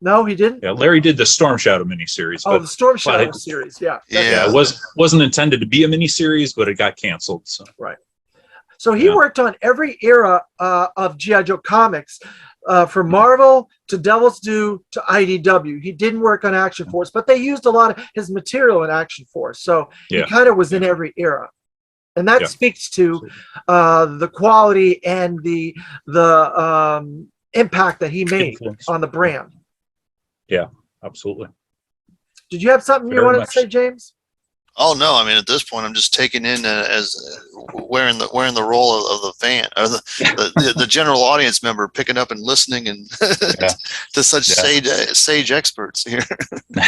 No, he didn't? Yeah, Larry did the Storm Shadow miniseries. Oh, the Storm Shadow series, Yeah. It wasn't intended to be a miniseries, but it got canceled. So. Right. So he worked on every era of G.I. Joe comics, from Marvel to Devil's Due to IDW. He didn't work on Action Force, but they used a lot of his material in Action Force. So he kind of was in every era. And that speaks to the quality and the impact that he made on the brand. Yeah, absolutely. Did you have something you wanted to say, James? Oh no! I mean, at this point, I'm just taking in as wearing the role of the fan or the general audience member, picking up and listening and to such sage experts here.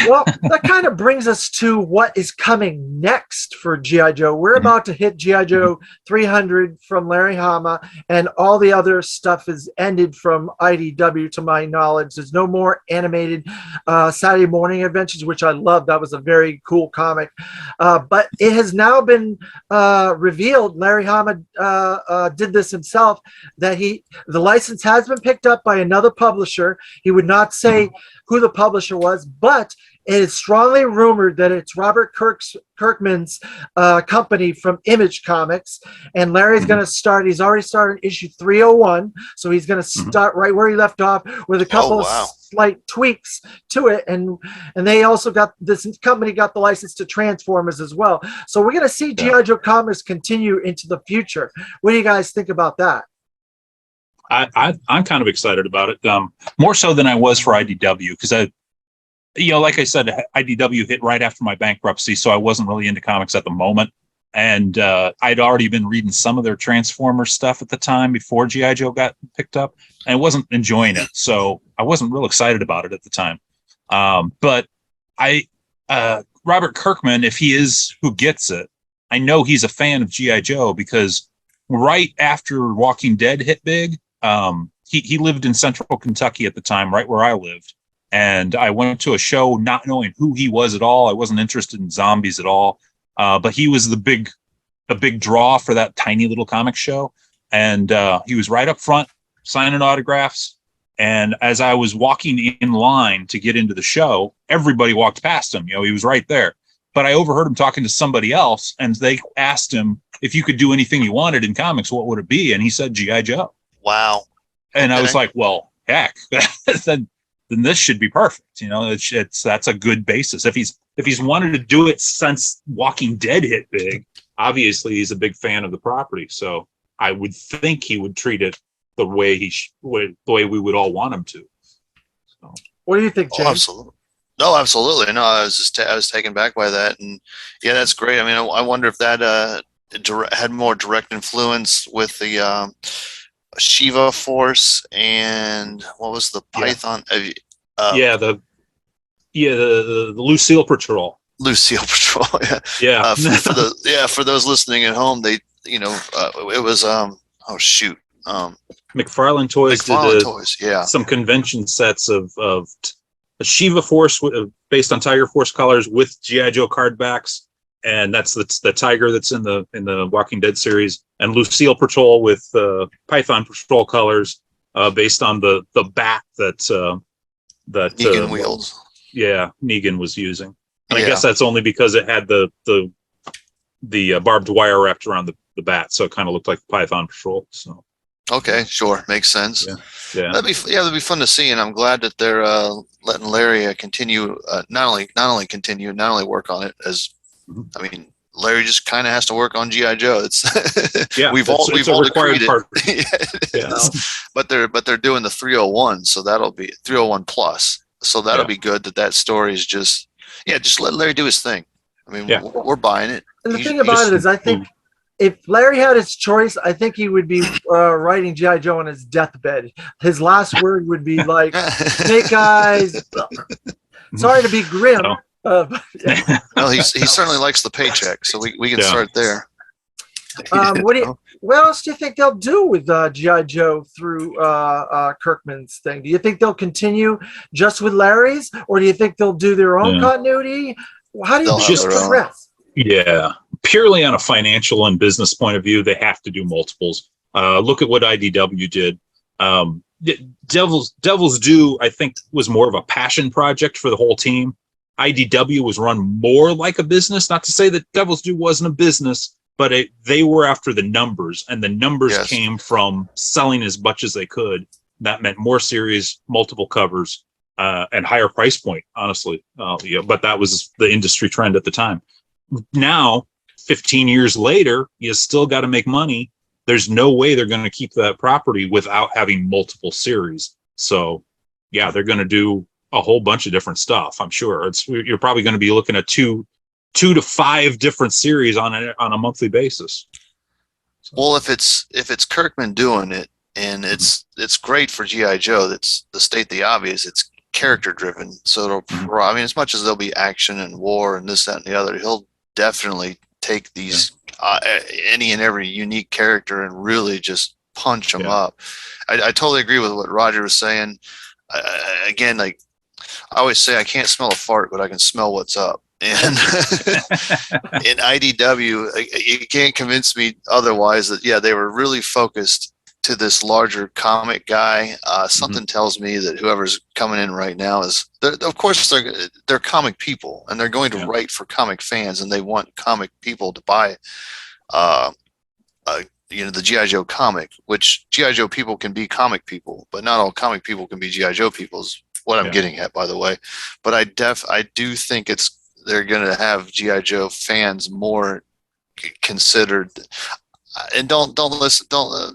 Well, that kind of brings us to what is coming next for G.I. Joe. We're about to hit G.I. Joe 300 from Larry Hama, and all the other stuff is ended from IDW, to my knowledge. There's no more animated Saturday Morning Adventures, which I love. That was a very cool comic. But it has now been revealed, Larry Hama did this himself, that the license has been picked up by another publisher. He would not say who the publisher was, but it is strongly rumored that it's Robert Kirkman's company from Image Comics. And Larry's going to start, he's already started issue 301. So he's going to start right where he left off with a couple of slight tweaks to it. And they also this company got the license to Transformers as well. So we're going to see G.I. Joe comics continue into the future. What do you guys think about that? I'm kind of excited about it, more so than I was for IDW, because like I said, IDW hit right after my bankruptcy, so I wasn't really into comics at the moment. And I'd already been reading some of their Transformers stuff at the time before G.I. Joe got picked up, and I wasn't enjoying it. So I wasn't real excited about it at the time. But Robert Kirkman, if he is who gets it, I know he's a fan of G.I. Joe, because right after Walking Dead hit big, he lived in central Kentucky at the time, right where I lived. And I went to a show not knowing who he was at all. I wasn't interested in zombies at all. But he was the big draw for that tiny little comic show. And he was right up front signing autographs. And as I was walking in line to get into the show, everybody walked past him. He was right there. But I overheard him talking to somebody else, and they asked him, if you could do anything you wanted in comics, what would it be? And he said G.I. Joe. Wow. And I was like, well, heck, then this should be perfect. That's a good basis. If he's wanted to do it since Walking Dead hit big, obviously he's a big fan of the property. So I would think he would treat it the way the way we would all want him to. So. What do you think, James? Oh, absolutely. No, absolutely. No, I was taken back by that, and yeah, that's great. I mean, I wonder if that had more direct influence with the Shiva Force and what was the Yeah. Python? Yeah, the Lucille Patrol. Lucille Patrol. Yeah. Yeah. For those listening at home, it was oh shoot, McFarlane Toys McFarlane did Toys. Yeah. some convention sets of a Shiva Force based on Tiger Force colors with GI Joe card backs, and that's the Tiger that's in the Walking Dead series, and Lucille Patrol with Python Patrol colors based on the bat that Negan wheels. Yeah, Negan was using. And Yeah. I guess that's only because it had the barbed wire wrapped around the bat, so it kind of looked like Python Patrol. So Okay, sure, makes sense. yeah, That'd be fun to see, and I'm glad that they're letting Larry continue. Not only work on it as, Mhm. I mean, Larry just kind of has to work on GI Joe. It's yeah, we've it's all a required agreed it. part. Yeah, it Yeah. is. But they're doing the 301, so that'll be 301 plus. So that'll Yeah. be good. That story is just let Larry do his thing. I mean, Yeah. we're buying it. And the He's- thing about he's- it is, I think if Larry had his choice, I think he would be writing G.I. Joe on his deathbed. His last word would be like, Snake Eyes. Sorry to be grim. No. But, yeah. Well, he certainly likes the paycheck, so we can Yeah. start there. What else do you think they'll do with G.I. Joe through Kirkman's thing? Do you think they'll continue just with Larry's, or do you think they'll do their own Yeah. continuity? How do you They'll think have they'll their own. progress? Yeah, purely on a financial and business point of view, they have to do multiples. Look at what IDW did. Devil's Due, I think, was more of a passion project for the whole team. IDW was run more like a business. Not to say that Devil's Due wasn't a business, but they were after the numbers, and the numbers Yes. came from selling as much as they could. That meant more series, multiple covers, and higher price point, honestly. Yeah, but that was the industry trend at the time. Now, 15 years later, you still got to make money. There's no way they're going to keep that property without having multiple series. So, yeah, they're going to do a whole bunch of different stuff. I'm sure you're probably going to be looking at two to five different series on a monthly basis. So, Well, if it's Kirkman doing it, and it's great for GI Joe. That's to state the obvious. It's character driven, so it'll. Mhm. I mean, as much as there'll be action and war and this, that, and the other, he'll definitely take these any and every unique character and really just punch them Yeah. up. I totally agree with what Roger was saying. Again, like I always say, I can't smell a fart, but I can smell what's up. And in IDW, you can't convince me otherwise that, yeah, they were really focused to this larger comic guy. Something tells me that whoever's coming in right now is, of course, they're comic people, and they're going to Yeah. write for comic fans, and they want comic people to buy, the GI Joe comic. Which GI Joe people can be comic people, but not all comic people can be GI Joe people. Is what I'm Yeah. getting at, by the way. But I do think they're going to have GI Joe fans more considered. And don't let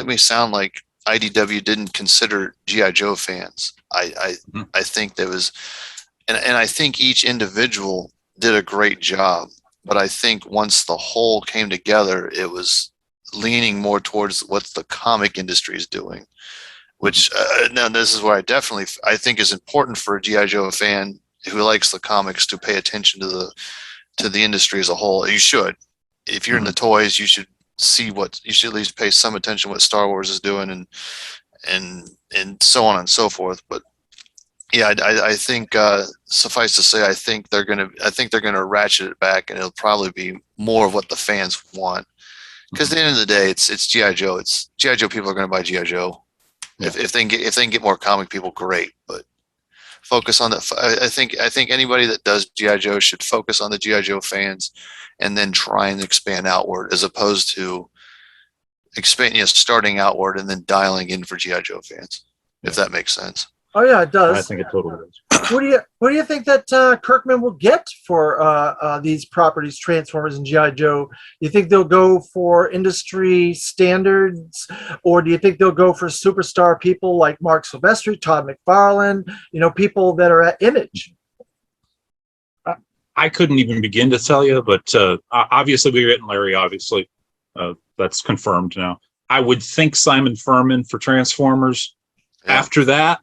me sound like IDW didn't consider GI Joe fans. I think there was, and I think each individual did a great job. But I think once the whole came together, it was leaning more towards what the comic industry is doing. Which now this is where I think is important for a GI Joe fan who likes the comics to pay attention to the industry as a whole. You should, if you're in the toys, you should you should at least pay some attention to what Star Wars is doing and so on and so forth. But yeah, I think suffice to say, I think they're gonna ratchet it back, and it'll probably be more of what the fans want. Because at the end of the day, it's GI Joe. It's GI Joe people are going to buy GI Joe. Yeah. If they can get more comic people, great. But focus on that. I think anybody that does GI Joe should focus on the GI Joe fans, and then try and expand outward, as opposed to starting outward and then dialing in for GI Joe fans. If that makes sense. Oh yeah, it does. I think it totally does. What do you think that Kirkman will get for these properties, Transformers and GI Joe? You think they'll go for industry standards, or do you think they'll go for superstar people like Mark Silvestri, Todd McFarlane? People that are at Image. I couldn't even begin to tell you, but obviously we're getting Larry. Obviously, that's confirmed now. I would think Simon Furman for Transformers. Yeah. After that,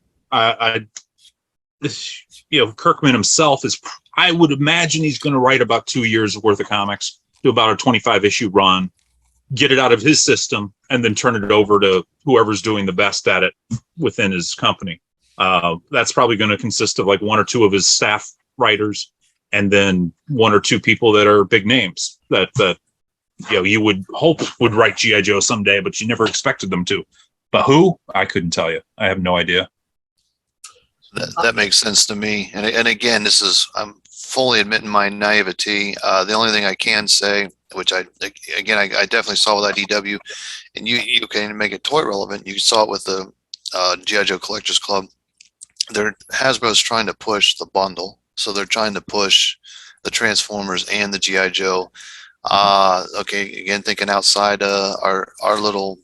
Kirkman himself is. I would imagine he's going to write about 2 years worth of comics, do about a 25 issue run, get it out of his system, and then turn it over to whoever's doing the best at it within his company. That's probably going to consist of like one or two of his staff writers, and then one or two people that are big names that you would hope would write G.I. Joe someday, but you never expected them to. But who? I couldn't tell you. I have no idea. That makes sense to me. And again, I'm fully admitting my naivety. The only thing I can say, which I definitely saw with IDW, and you can make it toy relevant. You saw it with the G.I. Joe Collectors Club. Hasbro's trying to push the bundle, so they're trying to push the Transformers and the G.I. Joe. Okay, again, thinking outside our little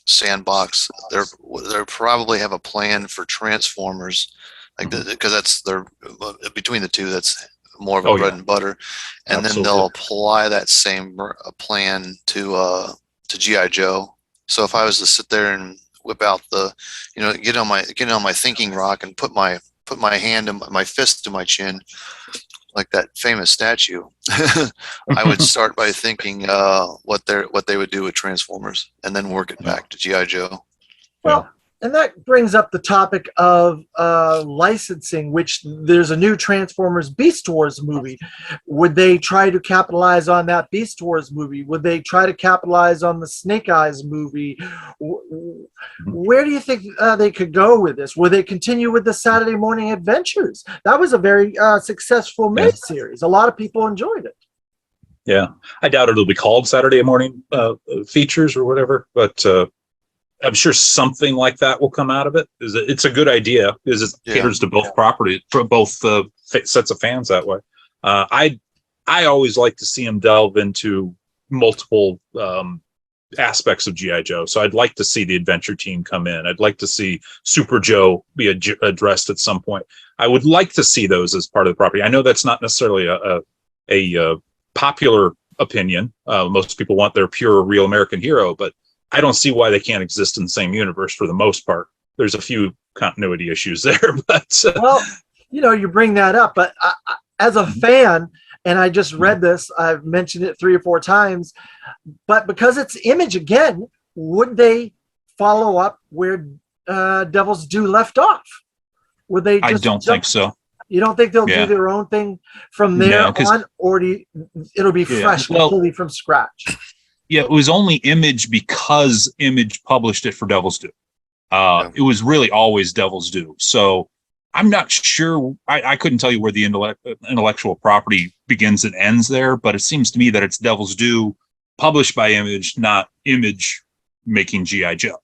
sandbox, they probably have a plan for Transformers, like because that's between the two, that's more of a bread and butter, and Absolutely. then they'll apply that same plan to G.I. Joe. So if I was to sit there and whip out get on my thinking rock and put my hand and my fist to my chin, like that famous statue, I would start by thinking what they would do with Transformers, and then work it back to G.I. Joe. Well, and that brings up the topic of licensing, which there's a new Transformers Beast Wars movie. Would they try to capitalize on that Beast Wars movie? Would they try to capitalize on the Snake Eyes movie? Where do you think they could go with this? Will they continue with the Saturday Morning Adventures? That was a very successful miniseries. A lot of people enjoyed it. Yeah, I doubt it'll be called Saturday Morning Features or whatever, but I'm sure something like that will come out of it. It's a good idea because it caters to both properties, for both sets of fans that way. I always like to see him delve into multiple aspects of G.I. Joe. So I'd like to see the adventure team come in. I'd like to see Super Joe be addressed at some point. I would like to see those as part of the property. I know that's not necessarily a popular opinion. Most people want their pure real American hero, but I don't see why they can't exist in the same universe for the most part. There's a few continuity issues there, but well, you bring that up, but as a fan, and I just read this, I've mentioned it 3 or 4 times, but because it's Image again, would they follow up where Devil's Due left off? Would they? I don't think so. You don't think they'll do their own thing from there on, or it'll be fresh, completely from scratch? Yeah, it was only Image because Image published it for Devil's Due. It was really always Devil's Due. So I'm not sure. I couldn't tell you where the intellectual property begins and ends there, but it seems to me that it's Devil's Due published by Image, not Image making G.I. Joe.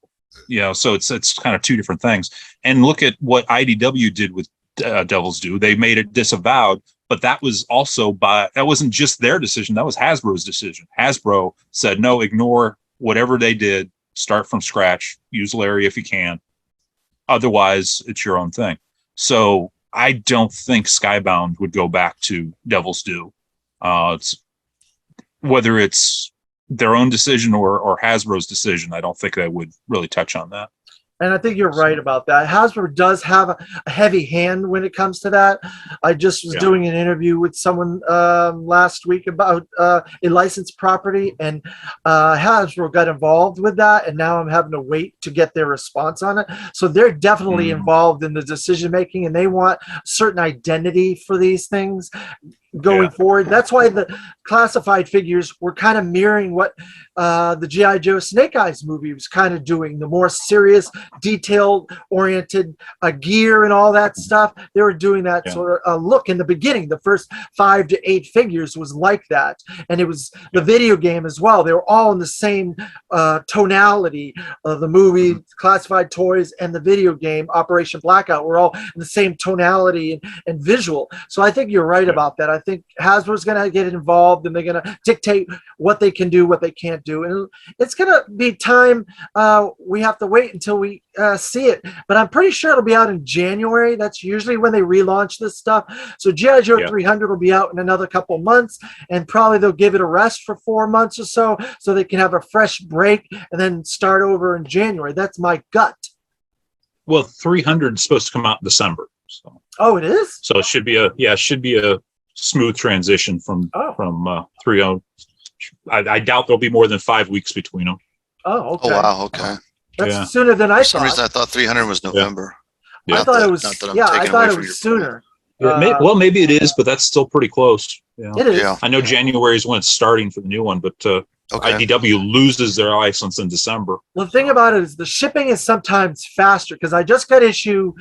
So it's kind of two different things. And look at what IDW did with Devil's Due. They made it disavowed. But that was also that wasn't just their decision. That was Hasbro's decision. Hasbro said, no, ignore whatever they did. Start from scratch. Use Larry if you can. Otherwise, it's your own thing. So I don't think Skybound would go back to Devil's Due. Whether it's their own decision or Hasbro's decision, I don't think they would really touch on that. And I think you're right about that. Hasbro does have a heavy hand when it comes to that. I just was doing an interview with someone last week about a licensed property, and Hasbro got involved with that, and now I'm having to wait to get their response on it. So they're definitely involved in the decision making, and they want certain identity for these things going forward. That's why the classified figures were kind of mirroring what the G.I. Joe Snake Eyes movie was kind of doing, the more serious, detail-oriented gear and all that stuff. They were doing that sort of look in the beginning. The first 5 to 8 figures was like that. And it was the video game as well. They were all in the same tonality of the movie, Classified Toys, and the video game, Operation Blackout, were all in the same tonality and visual. So I think you're right about that. I think Hasbro's going to get involved, and they're going to dictate what they can do, what they can't do. And it's going to be time. We have to wait until we see it. But I'm pretty sure it'll be out in January. That's usually when they relaunch this stuff. So G.I. Joe Yeah. 300 will be out in another couple months, and probably they'll give it a rest for 4 months or so they can have a fresh break and then start over in January. That's my gut. Well, 300 is supposed to come out in December. Oh, it is? So it should be a smooth transition from Oh. 30. I doubt there'll be more than 5 weeks between them. Oh, okay. Oh, wow. Okay. That's Yeah. sooner than I For some thought. reason, I thought 300 was November. Yeah. I Not thought that- it was, not that I'm yeah, I taking thought away it from was your sooner. Well, maybe it is, but that's still pretty close. Yeah. It is. Yeah. I know January is when it's starting for the new one, but Okay. IDW loses their license in December. Well, the thing about it is the shipping is sometimes faster, because I just got issue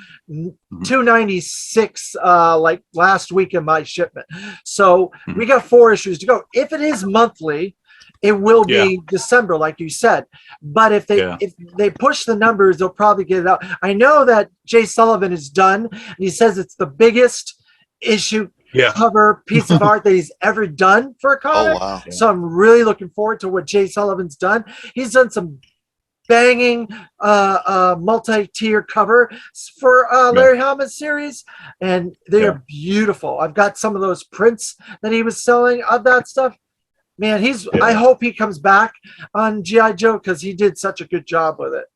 296 like last week in my shipment. So we got 4 issues to go. If it is monthly, it will be December, like you said. But if they push the numbers, they'll probably get it out. I know that Jay Sullivan is done, and he says it's the biggest issue Yeah. cover piece of art that he's ever done for a Oh, comic. wow. So I'm really looking forward to what Jay Sullivan's done. He's done some banging multi-tier cover for Larry Hama's series, and they are beautiful. I've got some of those prints that he was selling of that stuff. Man, I hope he comes back on G.I. Joe, because he did such a good job with it.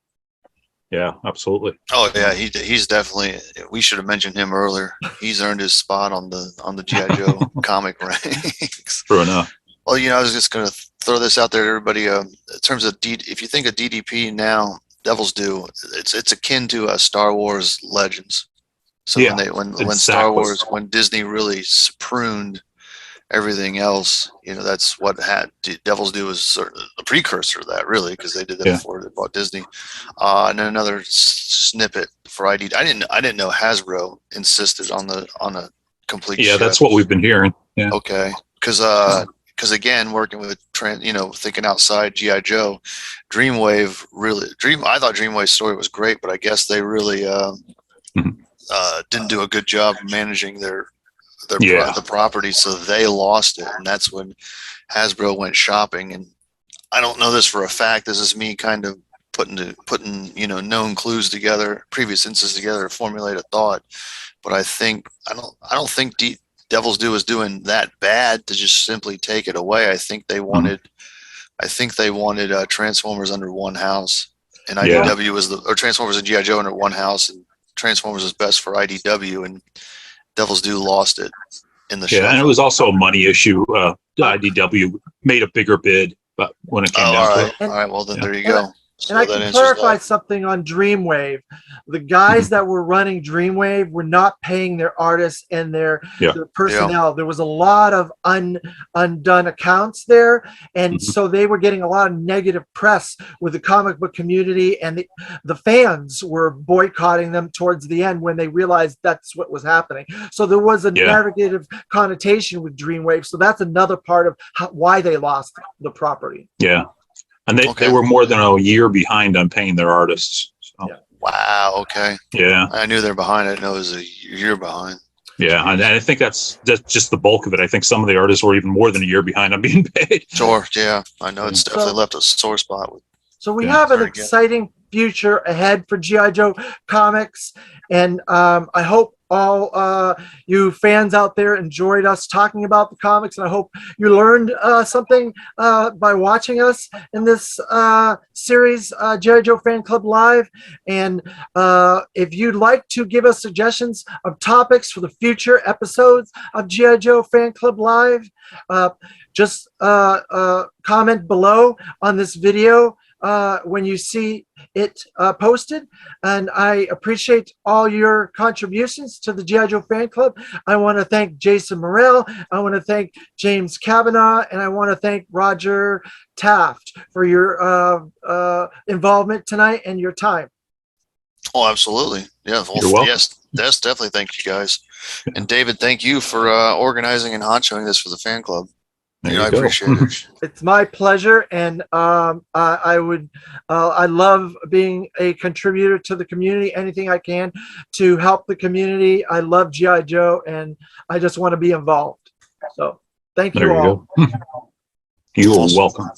Yeah, absolutely. Oh, yeah. He's definitely, we should have mentioned him earlier. He's earned his spot on the G.I. Joe comic ranks. True enough. Well, I was just going to throw this out there to everybody. In terms of if you think of DDP now, Devil's Due, it's akin to Star Wars Legends. So when Star Wars, when Disney really pruned everything else, that's what had Devil's Due was sort of a precursor to that, really, because they did that before they bought Disney. And then another snippet for ID. I didn't know Hasbro insisted on a complete. Yeah, shift. that's what we've been hearing. Yeah. Okay, because again, working with thinking outside GI Joe, Dreamwave I thought Dreamwave's story was great, but I guess they really didn't do a good job managing the property, so they lost it, and that's when Hasbro went shopping. And I don't know this for a fact. This is me kind of putting known clues together, previous instances together, to formulate a thought. But I don't think Devil's Due was doing that bad to just simply take it away. I think they wanted Transformers under one house, and IDW or Transformers and GI Joe under one house, and Transformers was best for IDW, and Devil's Due lost it in the show. And it was also a money issue. IDW made a bigger bid, but when it came down to it. All right. Well, then there you go. And I can clarify something on Dreamwave. The guys that were running Dreamwave were not paying their artists and their personnel. There was a lot of undone accounts there. And so they were getting a lot of negative press with the comic book community, and the fans were boycotting them towards the end when they realized that's what was happening. So there was a negative connotation with Dreamwave. So that's another part of why they lost the property. Yeah. And they were more than a year behind on paying their artists. So. Yeah. Wow. Okay. Yeah. I knew they're behind. I didn't know it was a year behind. Yeah, and I think that's just the bulk of it. I think some of the artists were even more than a year behind on being paid. Sure. Yeah. I know it's definitely left a sore spot. So we have an exciting future ahead for G.I. Joe Comics. And I hope all you fans out there enjoyed us talking about the comics. And I hope you learned something by watching us in this series, G.I. Joe Fan Club Live. And if you'd like to give us suggestions of topics for the future episodes of G.I. Joe Fan Club Live, just comment below on this video when you see it posted. And I appreciate all your contributions to the G.I. Joe Fan Club. I want to thank Jason Morrell. I want to thank James Kavanaugh. And I want to thank Roger Taft for your involvement tonight and your time. Oh, absolutely. Yeah. Well, You're welcome. Yes, definitely. Thank you guys. And David, thank you for organizing and honchoing this for the fan club. I appreciate it. It's my pleasure, and I love being a contributor to the community. Anything I can to help the community. I love G.I. Joe, and I just want to be involved. So thank There you you all. go. You are welcome.